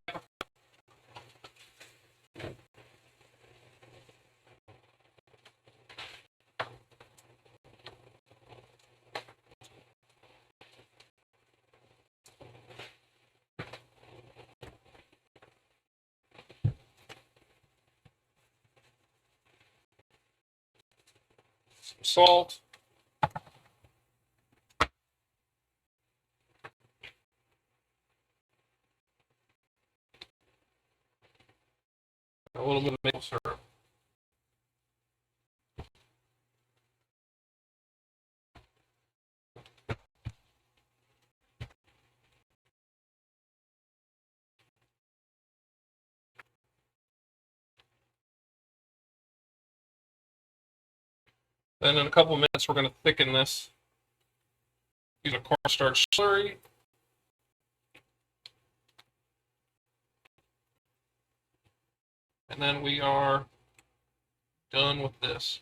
Some salt. A little bit of maple syrup. Then in a couple of minutes, we're going to thicken this. Use a cornstarch slurry. And then we are done with this.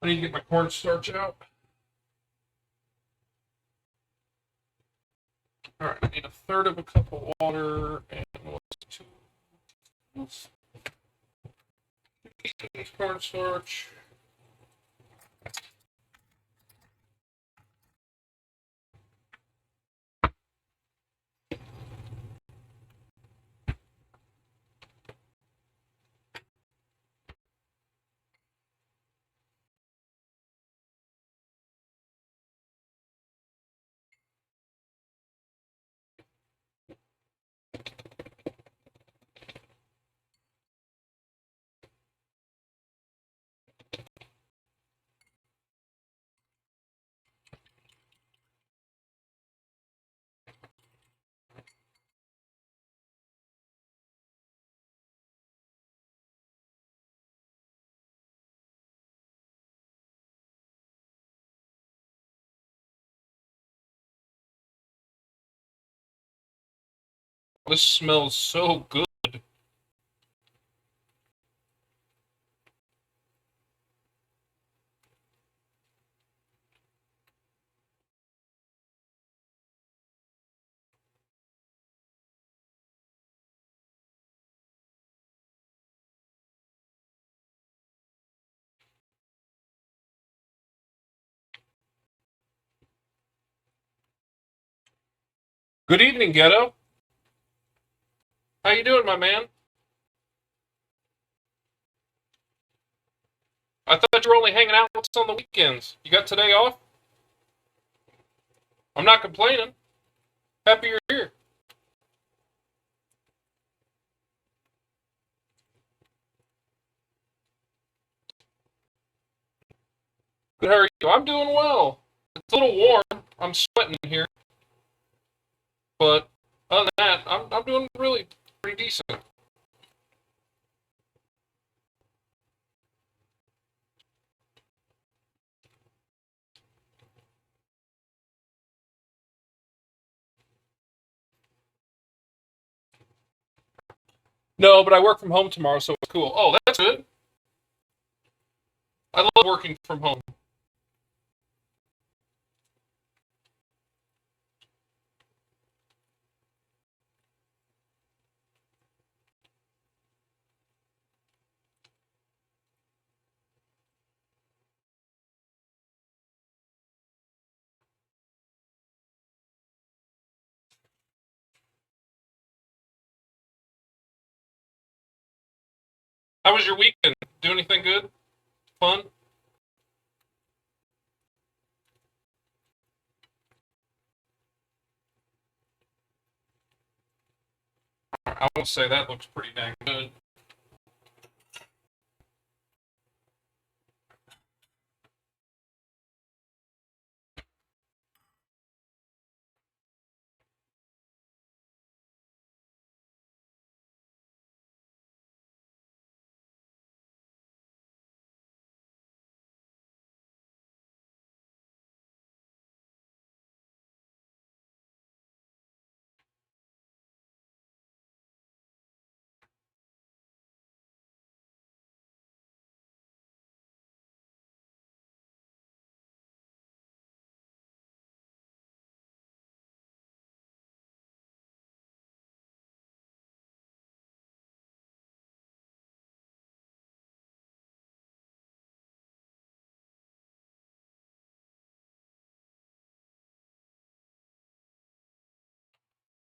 I need to get my cornstarch out. All right, I need 1/3 of a cup of water and what's 2 teaspoons cornstarch. This smells so good. Good evening, Ghetto. How you doing, my man? I thought you were only hanging out with us on the weekends. You got today off? I'm not complaining. Happy you're here. Good, how are you? I'm doing well. It's a little warm. I'm sweating here. But other than that, I'm doing really pretty decent. No, but I work from home tomorrow, so it's cool. Oh, that's good. I love working from home. How was your weekend? Do anything good? Fun? I won't say that looks pretty dang good.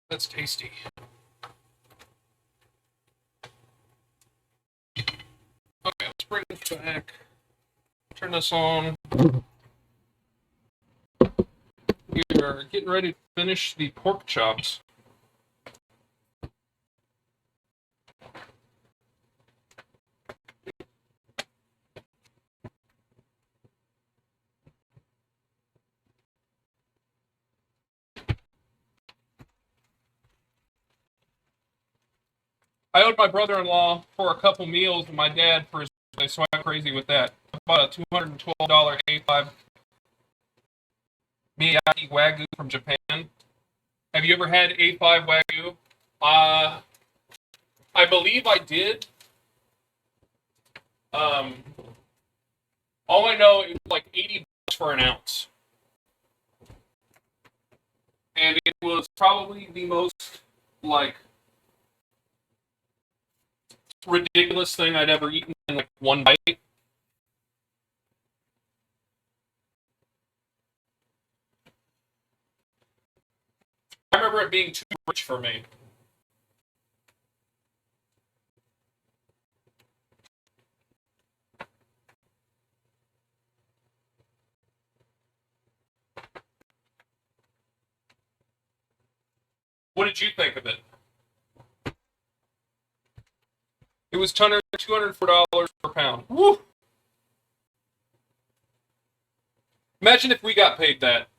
That's tasty. Okay, let's bring this back. Turn this on. We are getting ready to finish the pork chops. I owed my brother-in-law for a couple meals and my dad for his birthday, so I went crazy with that. I bought a $212 A5 Miyaki Wagyu from Japan. Have you ever had A5 Wagyu? I believe I did. All I know, it was like $80 for an ounce. And it was probably the most, like, ridiculous thing I'd ever eaten in, like, one bite. I remember it being too rich for me. What did you think of it? It was $204 per pound. Woo! Imagine if we got paid that.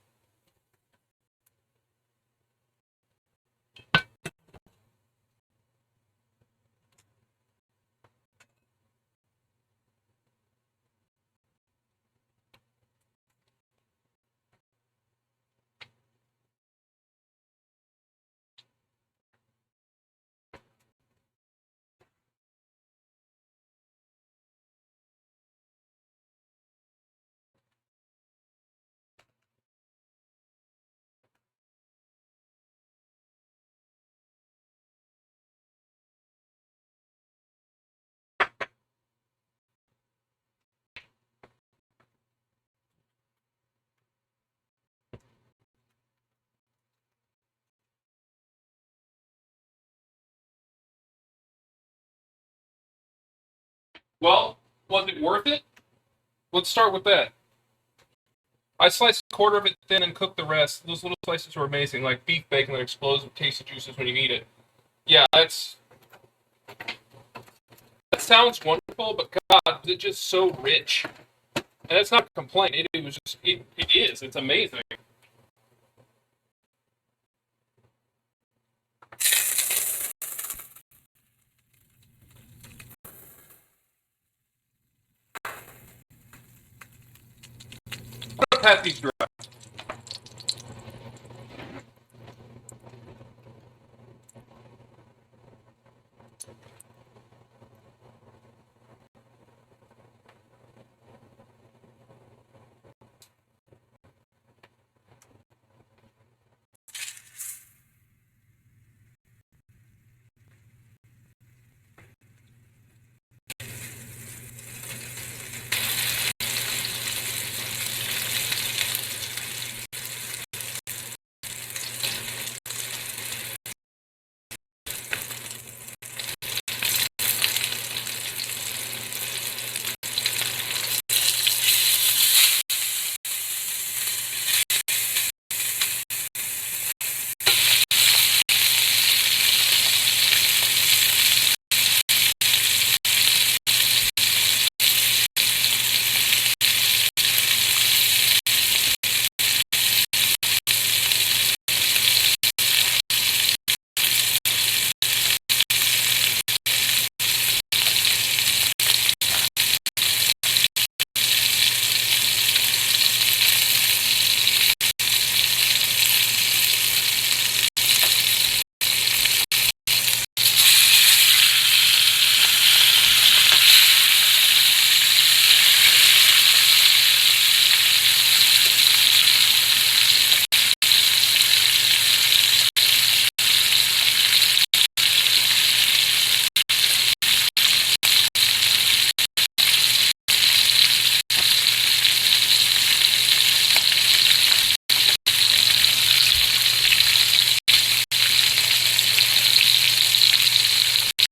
Well, was it worth it? Let's start with that. I sliced a quarter of it thin and cooked the rest. Those little slices were amazing, like beef bacon that explodes with tasty juices when you eat it. Yeah, that sounds wonderful, but God, it's just so rich. And that's not a complaint. It was just it is. It's amazing. I'm gonna pat these dry.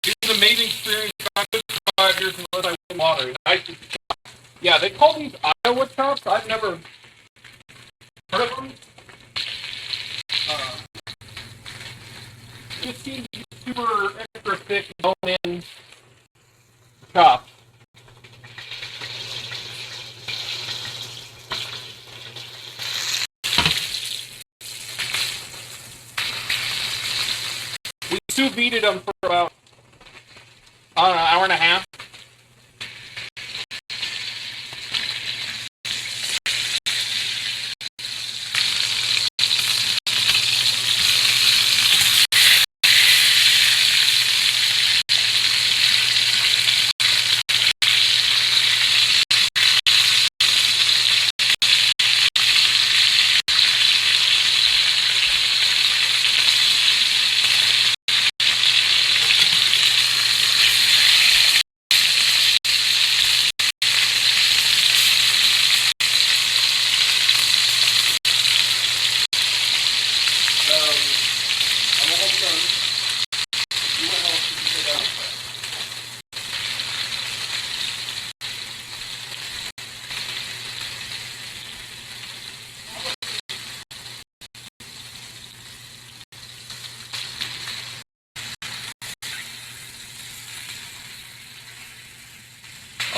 It was an amazing experience. I took 5 years unless I win lottery. Yeah, they call these Iowa chops. I've never heard of them. Uh, just seems to be super extra thick, bone-in chops. We sous vide them for about, I don't know, an hour and a half.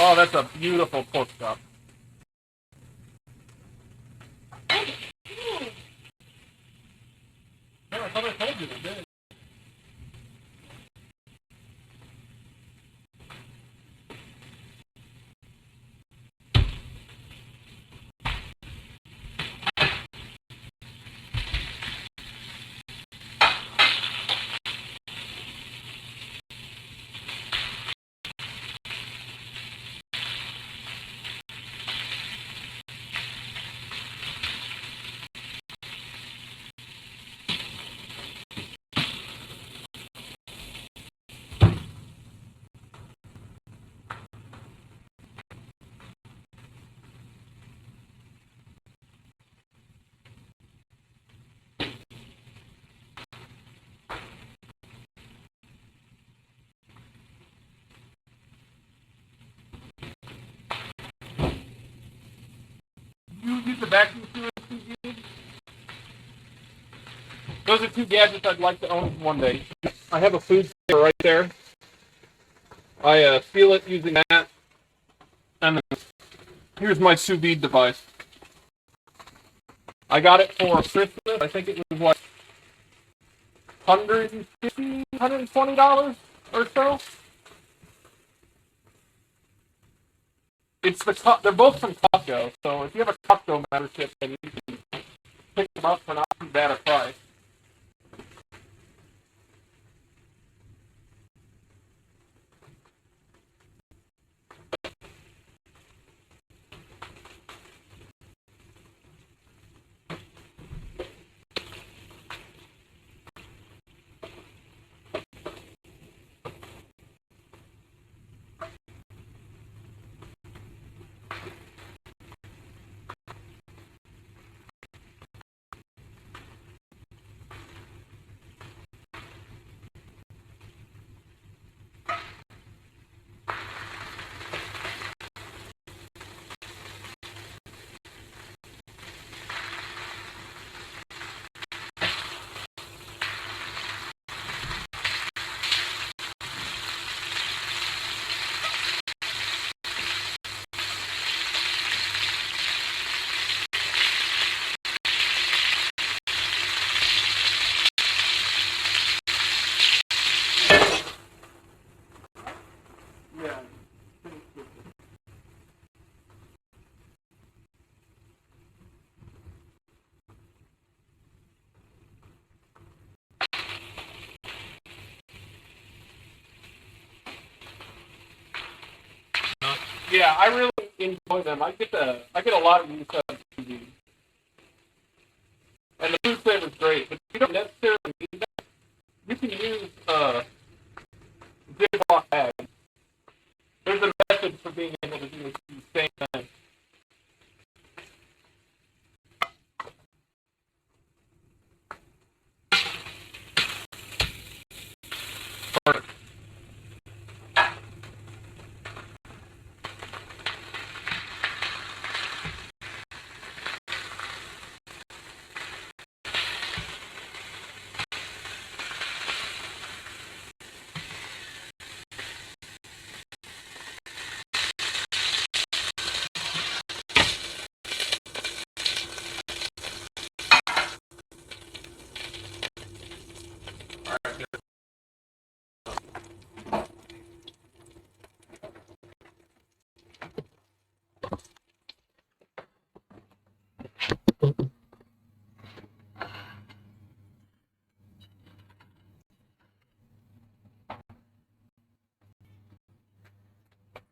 Oh, that's a beautiful pork chop. Yeah, I thought I told you they did. You use the vacuum sealer? Those are two gadgets I'd like to own one day. I have a food saver right there. I seal it using that. And then here's my sous vide device. I got it for Christmas. I think it was like $150, $120 or so. They're both from Costco, so if you have a Costco membership, then you can pick them up for not too bad a price. Yeah. Yeah, I really enjoy them. I get a lot of use out of TV. And the food saver is great, but you don't necessarily need that. You can use Ziploc bags. There's a method for being able to do the same thing. Perfect.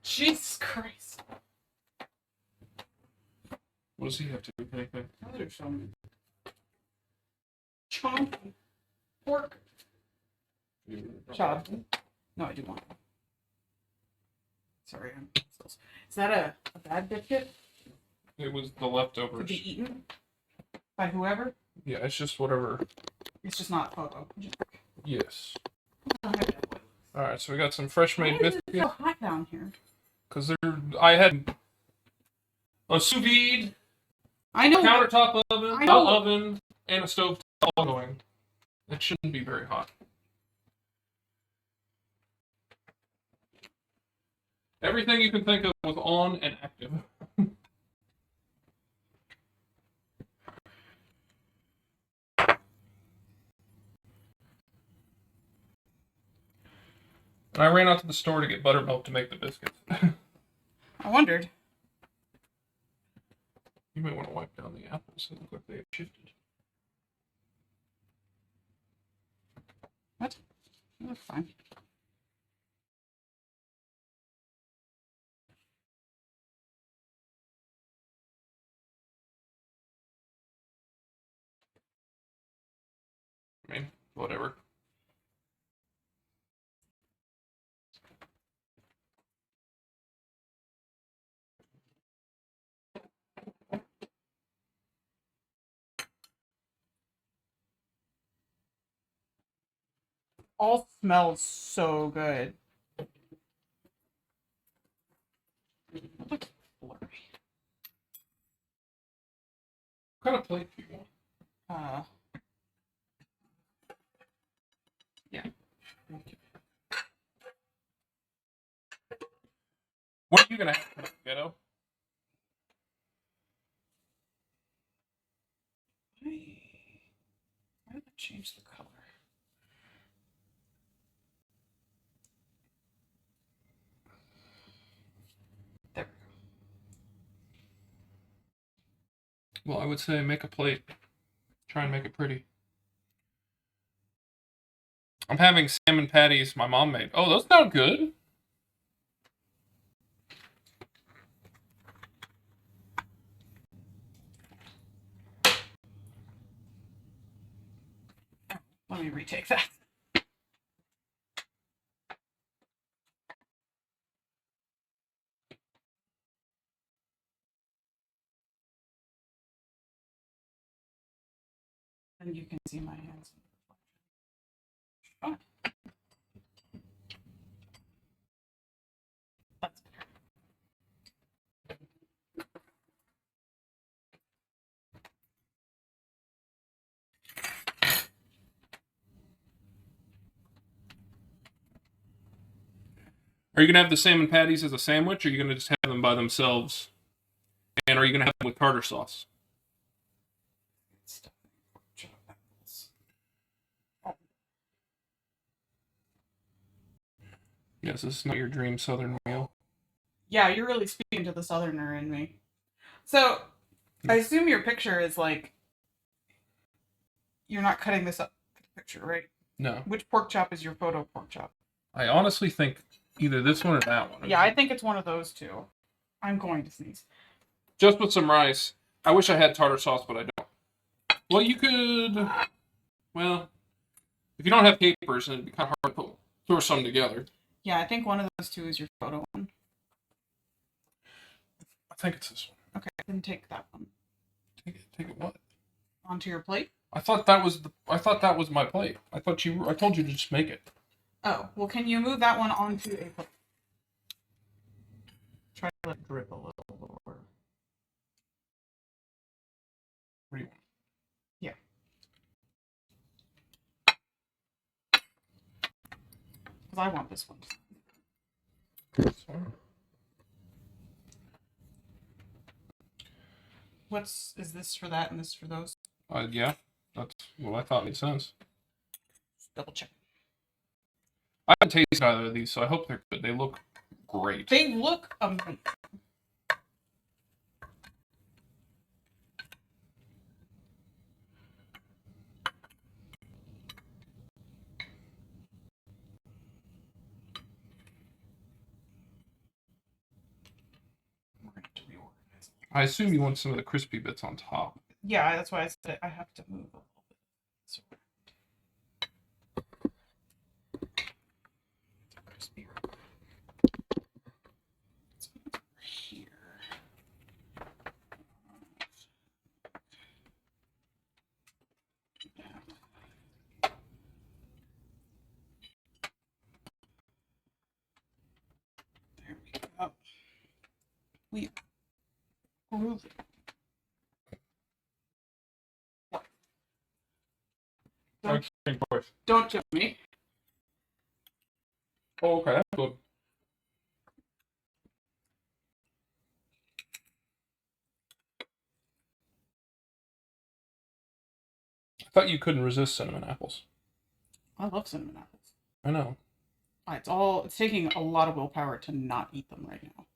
Jesus Christ. What does he have to do with anything? Those are some chunky pork chop. No, I do not. Sorry, I'm still. Is that a bad biscuit It was the to leftovers. be eaten by whoever? Yeah, it's just whatever. It's just not photo. Yes. Alright, so we got some fresh made Why is it biscuits. so hot down here? Because I had a sous vide, I know. countertop oven, I a know. oven, and a stove all going. It shouldn't be very hot. Everything you can think of was on and active. And I ran out to the store to get buttermilk to make the biscuits. I wondered. You might want to wipe down the apples. They look like they have shifted. What? They look fine. I mean, whatever. All smells so good. It looks blurry. What kind of plate do you want? Yeah. Okay. What are you gonna have, Ghetto? Why did I change the color? There we go. Well, I would say make a plate. Try and make it pretty. I'm having salmon patties my mom made. Oh, those sound good. Let me retake that. And you can see my hands. Oh. That's better. Are you gonna have the salmon patties as a sandwich, or are you gonna just have them by themselves? And are you gonna have them with tartar sauce? Yes, this is not your dream Southern meal. Yeah, you're really speaking to the Southerner in me. So, I assume your picture is like, you're not cutting this up for the picture, right? No. Which pork chop is your photo pork chop? I honestly think either this one or that one. Yeah, I think it's one of those two. I'm going to sneeze. Just with some rice. I wish I had tartar sauce, but I don't. Well, you could. Well, if you don't have capers, then it'd be kind of hard to throw some together. Yeah, I think one of those two is your photo one. I think it's this one. Okay, then take that one. Take it what? Onto your plate? I thought that was my plate. I told you to just make it. Oh, well, can you move that one onto a plate? Try to let it drip a little lower. What do you want? Yeah. Because I want this one. Sorry. Is this for that and this for those? Yeah, that's what I thought made sense. Just double check. I haven't tasted either of these, so I hope they're good. They look great. They look amazing. We're going to have to reorganize. I assume you want some of the crispy bits on top. Yeah, that's why I said I have to move a little bit. So crispy here. There we go. We groovy. Don't jump me. Oh, okay, that's good. thought you couldn't resist cinnamon apples. I love cinnamon apples. I know. It's taking a lot of willpower to not eat them right now.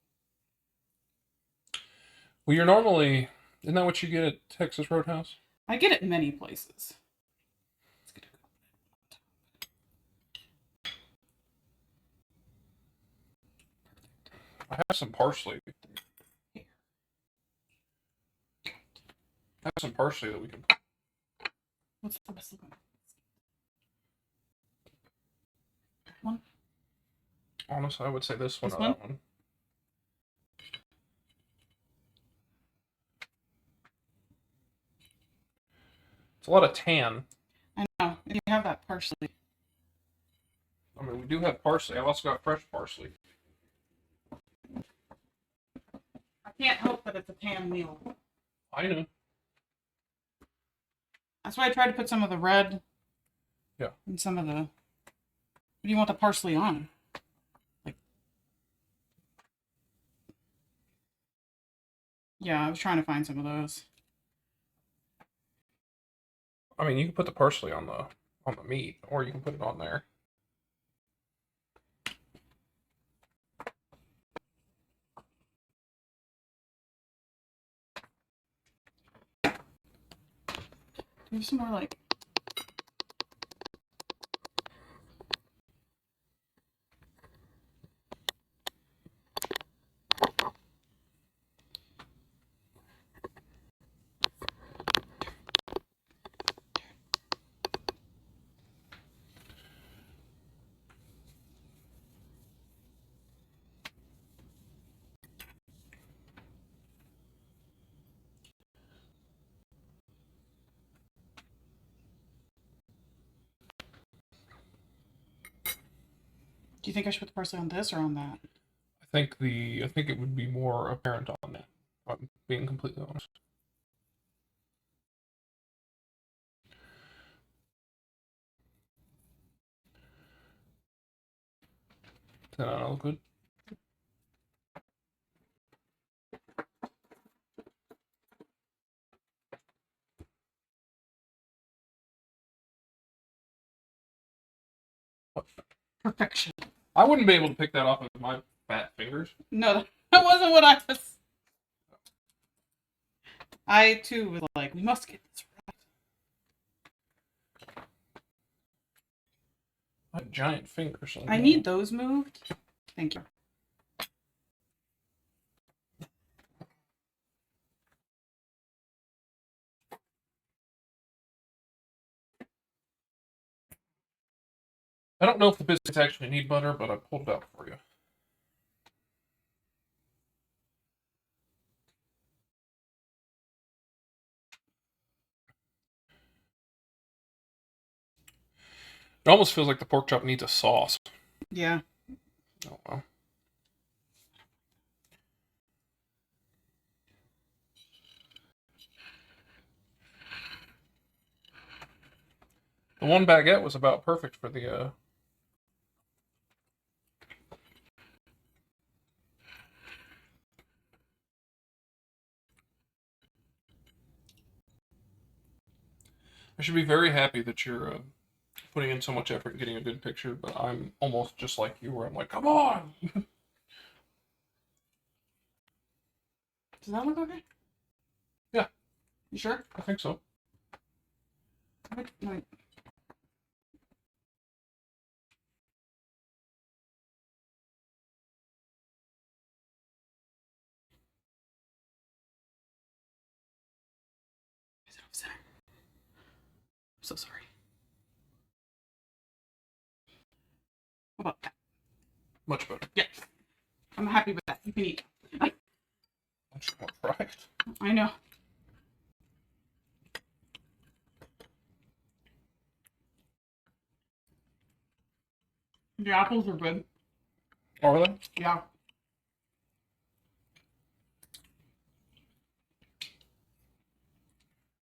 Well, you're normally, isn't that what you get at Texas Roadhouse? I get it many places. Let's get I have some parsley. I have some parsley that we can. What's the best looking one? Honestly, I would say this one This or one? that one. It's a lot of tan. I know. If you have that parsley. I mean, we do have parsley. I've also got fresh parsley. I can't help that it's a pan meal. I know. That's why I tried to put some of the red. Yeah. And some of the. What do you want the parsley on? Like. Yeah, I was trying to find some of those. I mean, you can put the parsley on the meat, or you can put it on there. There's some more like. Do you think I should put the parsley on this or on that? I think it would be more apparent on that. I'm being completely honest. Does that not look good? Perfection. I wouldn't be able to pick that off with my fat fingers. No, that wasn't what I was. I too was like, we must get this right. I have giant fingers. I need those moved. Thank you. I don't know if the biscuits actually need butter, but I pulled it out for you. It almost feels like the pork chop needs a sauce. Yeah. Oh well. The one baguette was about perfect for the I should be very happy that you're putting in so much effort getting a good picture, but I'm almost just like you, where I'm like, come on! Does that look okay? Yeah. You sure? I think so. Wait. Is it off center? I'm so sorry. How about that? Much better. Yes. I'm happy with that. You can eat. Much more fried. I know. The apples are good. Are they? Yeah.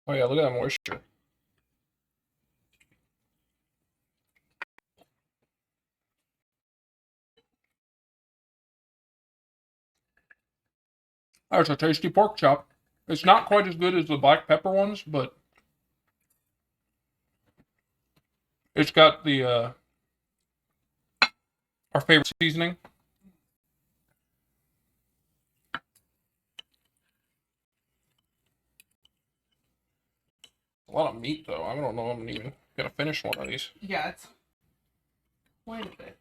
Oh yeah, look at that moisture. That's a tasty pork chop. It's not quite as good as the black pepper ones, but It's got the our favorite seasoning. A lot of meat, though. I don't know if I'm even gonna finish one of these. Yeah, it's quite a bit.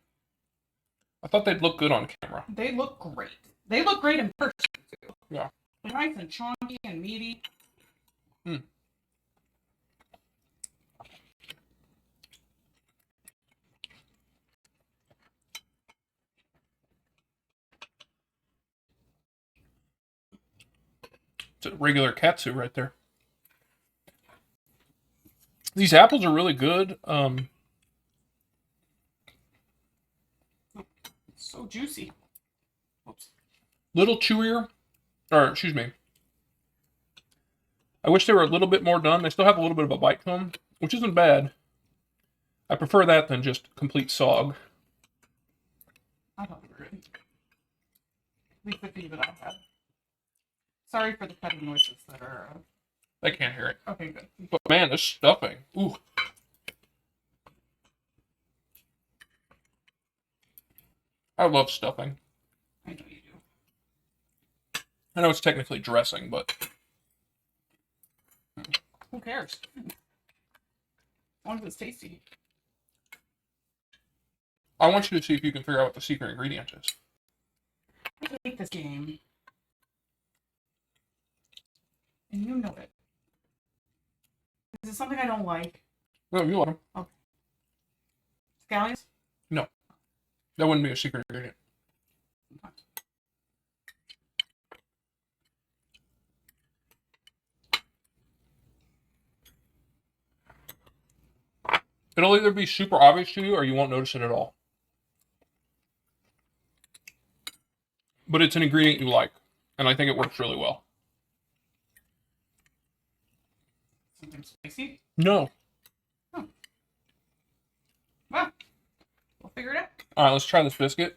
I thought they'd look good on camera. They look great. They look great in person too. Yeah. They're nice and chunky and meaty. Hmm. It's a regular katsu right there. These apples are really good. So juicy. Oops. Little chewier, or excuse me. I wish they were a little bit more done. They still have a little bit of a bite to them, which isn't bad. I prefer that than just complete sog. I thought they were good. At least the few that I've had. Sorry for the cutting noises that are. They can't hear it. Okay, good. But man, this stuffing. Ooh. I love stuffing. I know you do. I know it's technically dressing, but Who cares? As long as it's tasty. I want you to see if you can figure out what the secret ingredient is. I hate this game. And you know it. Is it something I don't like? No, you want them. Scallions? That wouldn't be a secret ingredient. It'll either be super obvious to you or you won't notice it at all. But it's an ingredient you like, and I think it works really well. Something spicy? No. Well, we'll figure it out. All right, let's try this biscuit.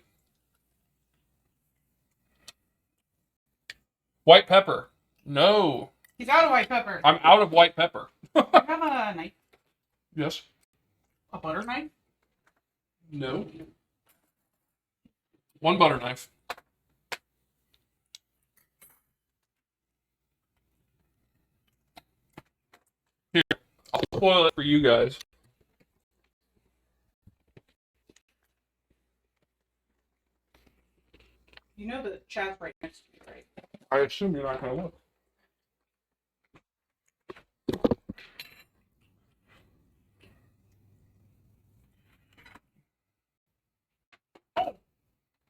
White pepper. No. He's out of white pepper. I'm out of white pepper. Do you have a knife? Yes. A butter knife? No. One butter knife. Here, I'll spoil it for you guys. You know the chat's right next to me, right? I assume you're not going to look.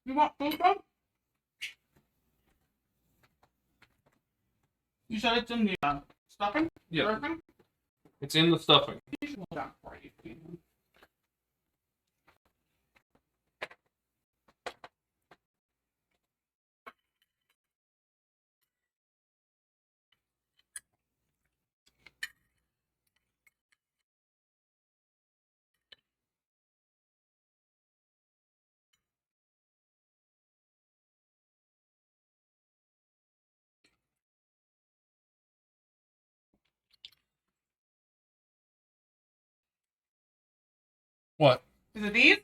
You want food though? You said it's in the stuffing? Yeah, Dressing? it's in the stuffing. You should hold down for you. What? Is it these?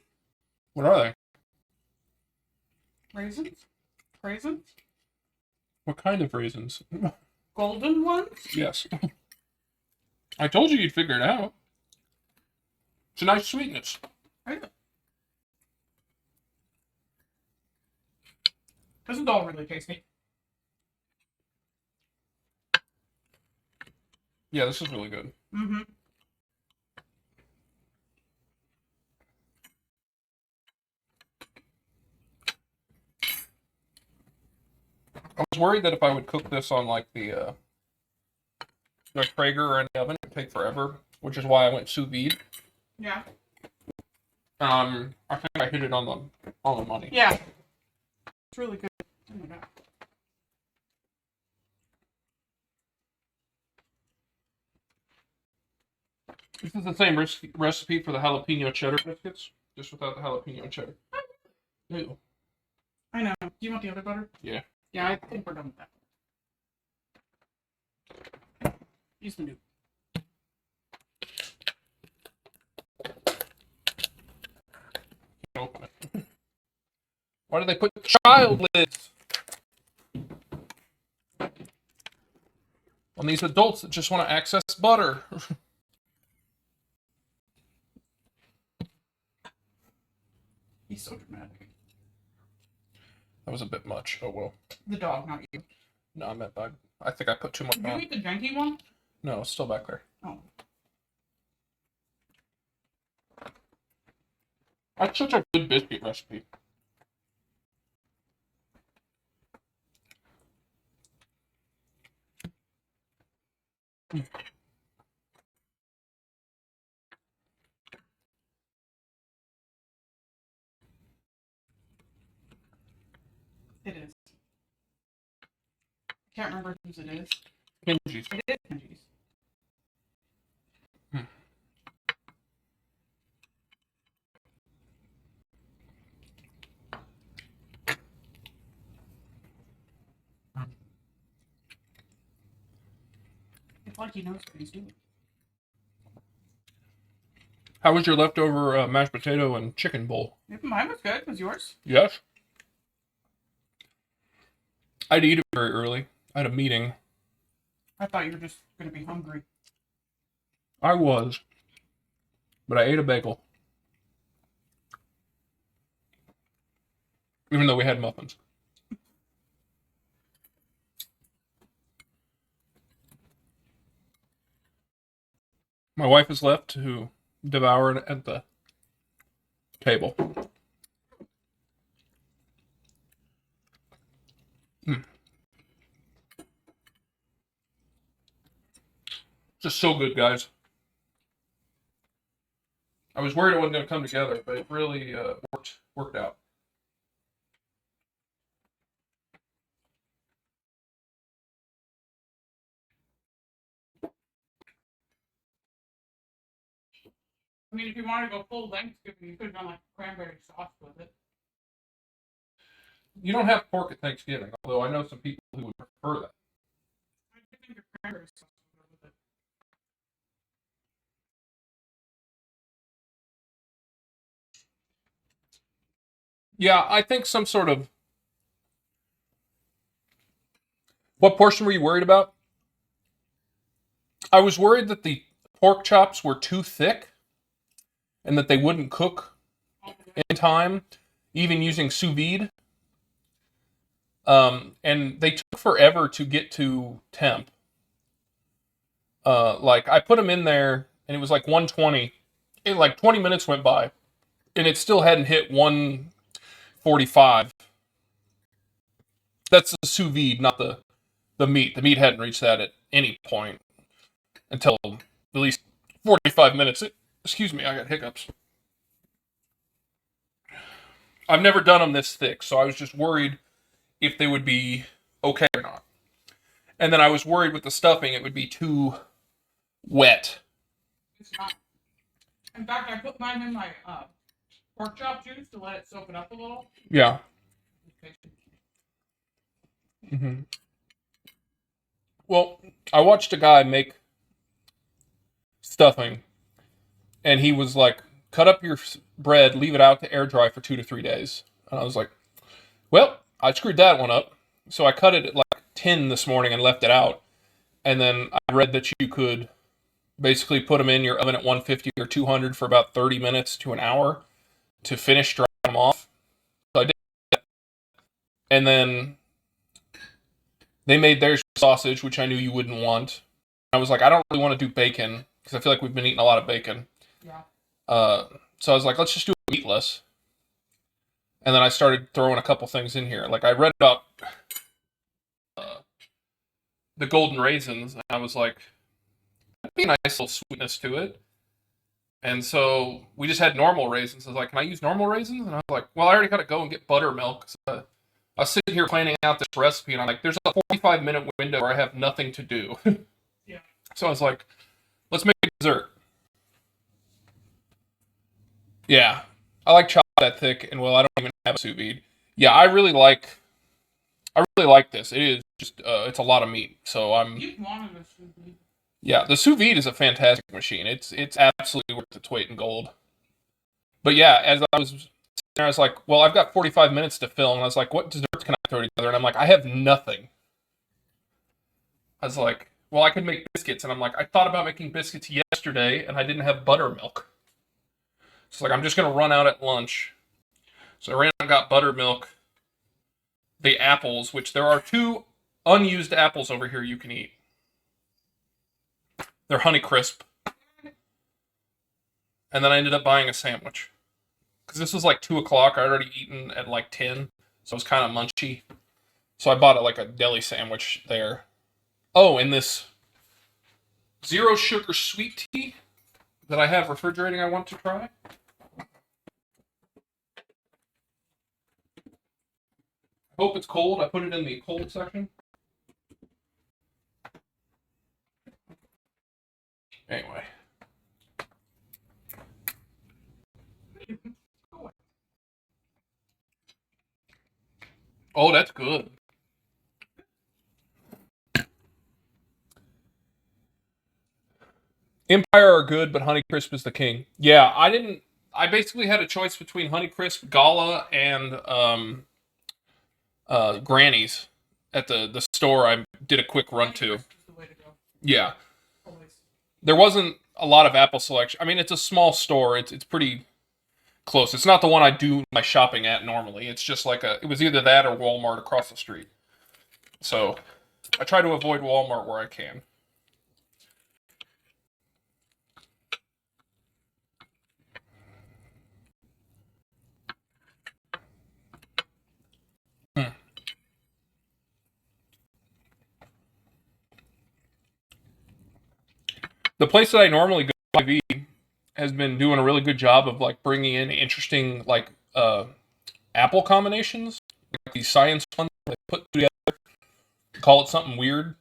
What are they? Raisins? Raisins? What kind of raisins? Golden ones? Yes. I told you you'd figure it out. It's a nice sweetness. This is all really tasty. Yeah, this is really good. Mm-hmm. I was worried that if I would cook this on like the Traeger or in the oven, it'd take forever, which is why I went sous vide. Yeah. I think I hit it on the money. Yeah. It's really good. Oh my god. This is the same recipe for the jalapeno cheddar biscuits, just without the jalapeno cheddar. Ew. I know. Do you want the other butter? Yeah. Yeah, I think we're done with that. Use the new. open it. Why do they put child lids on these adults that just want to access butter? He's so dramatic. That was a bit much. Oh well. The dog, not you. No, I meant bug. I think I put too much Did you on. eat the janky one? No, it's still back there. Oh. That's such a good biscuit recipe. It is. I can't remember whose it is. Kimchi's. It is Kenji's. It's like he knows what he's doing. How was your leftover mashed potato and chicken bowl? Mine was good. Was yours? Yes. I'd eat it very early. I had a meeting. I thought you were just going to be hungry. I was. But I ate a bagel. Even though we had muffins. My wife has left to devour it at the table. Just so good, guys. I was worried it wasn't going to come together, but it really worked out. I mean, if you wanted to go full Thanksgiving, you could have done like cranberry sauce with it. You don't have pork at Thanksgiving, although I know some people who would prefer that. I think a cranberry sauce would go with it. Yeah, I think some sort of... What portion were you worried about? I was worried that the pork chops were too thick and that they wouldn't cook in time, even using sous vide. And they took forever to get to temp. Like, I put them in there, and it was like 120. And like 20 minutes went by, and it still hadn't hit 145. That's the sous vide, not the meat. The meat hadn't reached that at any point until at least 45 minutes. Excuse me, I got hiccups. I've never done them this thick, so I was just worried if they would be okay or not. And then I was worried with the stuffing it would be too wet. It's not. In fact, I put mine in my pork chop juice to let it soak it up a little. Yeah. Mm-hmm. Well, I watched a guy make stuffing, and he was like, cut up your bread, leave it out to air dry for 2 to 3 days. And I was like, well, I screwed that one up. So I cut it at like 10 this morning and left it out. And then I read that you could basically put them in your oven at 150 or 200 for about 30 minutes to an hour to finish drying them off. So I did that. And then they made their sausage, which I knew you wouldn't want. I was like, I don't really want to do bacon because I feel like we've been eating a lot of bacon. Yeah. So I was like, let's just do it meatless. And then I started throwing a couple things in here. Like, I read about the golden raisins, and I was like, that'd be a nice little sweetness to it. And so we just had normal raisins. I was like, can I use normal raisins? And I was like, well, I already got to go and get buttermilk. So I was sitting here planning out this recipe, and I'm like, there's a 45-minute window where I have nothing to do. Yeah. So I was like, let's make a dessert. Yeah. I like chocolate that thick, and well, I don't even have a sous vide. Yeah, I really like this. It is just, it's a lot of meat. So You wanted a sous vide. yeah, the sous vide is a fantastic machine. It's absolutely worth its weight in gold. But yeah, as I was there. I was like, well, I've got 45 minutes to film. And I was like, what desserts can I throw together? And I'm like, I have nothing. I was like, well, I could make biscuits. And I'm like, I thought about making biscuits yesterday, and I didn't have buttermilk. So like, I'm just going to run out at lunch. So I ran out and got buttermilk, the apples, which there are 2 unused apples over here you can eat. They're Honeycrisp. And then I ended up buying a sandwich. Because this was like 2 o'clock. I'd already eaten at like 10. So it was kind of munchy. So I bought like a deli sandwich there. Oh, and this 0 sugar sweet tea that I have refrigerating I want to try. I hope it's cold. I put it in the cold section. Anyway. Oh, that's good. Empire are good, but Honeycrisp is the king. Yeah, I basically had a choice between Honeycrisp, Gala, and Granny's at the store I did a quick run to. Yeah. There wasn't a lot of apple selection. I mean, it's a small store. It's pretty close. It's not the one I do my shopping at normally. It's just like it was either that or Walmart across the street. So I try to avoid Walmart where I can. The place that I normally go to IV has been doing a really good job of like bringing in interesting like apple combinations, like these science ones they put together, call it something weird.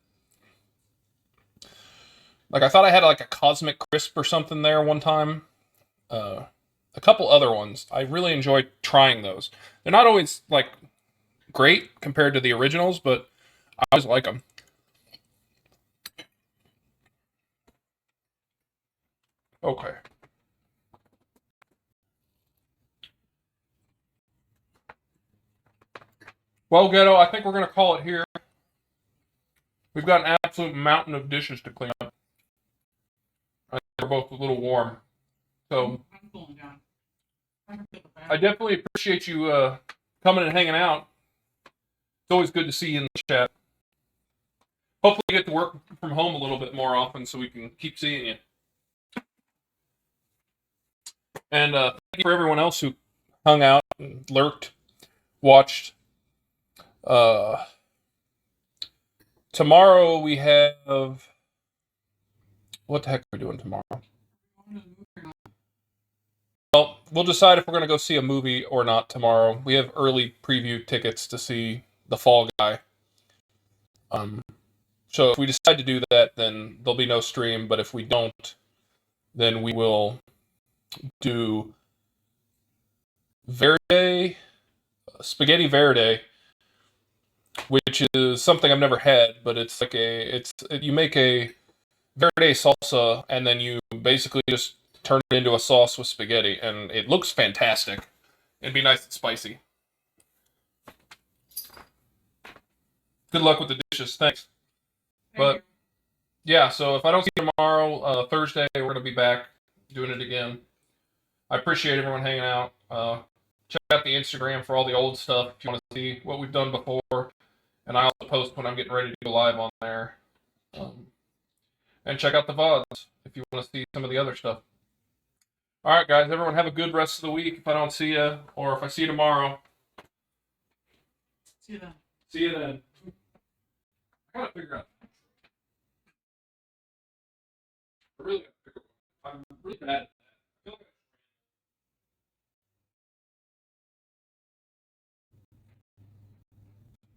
Like I thought I had like a cosmic crisp or something there one time. A couple other ones. I really enjoy trying those. They're not always like great compared to the originals, but I always like them. Okay. Well, Ghetto, I think we're going to call it here. We've got an absolute mountain of dishes to clean up. I think we're both a little warm. So, I'm cooling down. I definitely appreciate you coming and hanging out. It's always good to see you in the chat. Hopefully you get to work from home a little bit more often so we can keep seeing you. And thank you for everyone else who hung out and lurked, watched. Tomorrow we have... What the heck are we doing tomorrow? Well, we'll decide if we're going to go see a movie or not tomorrow. We have early preview tickets to see The Fall Guy. So if we decide to do that, then there'll be no stream. But if we don't, then we will do Spaghetti Verde, which is something I've never had, but it's like you make a Verde salsa and then you basically just turn it into a sauce with spaghetti, and it looks fantastic. It'd be nice and spicy. Good luck with the dishes. Thanks. But yeah, so if I don't see you tomorrow, Thursday, we're going to be back doing it again. I appreciate everyone hanging out. Check out the Instagram for all the old stuff if you want to see what we've done before. And I also post when I'm getting ready to go live on there. And check out the VODs if you want to see some of the other stuff. All right, guys, everyone have a good rest of the week if I don't see you, or if I see you tomorrow. See you then. See you then. I gotta figure out. I'm really bad.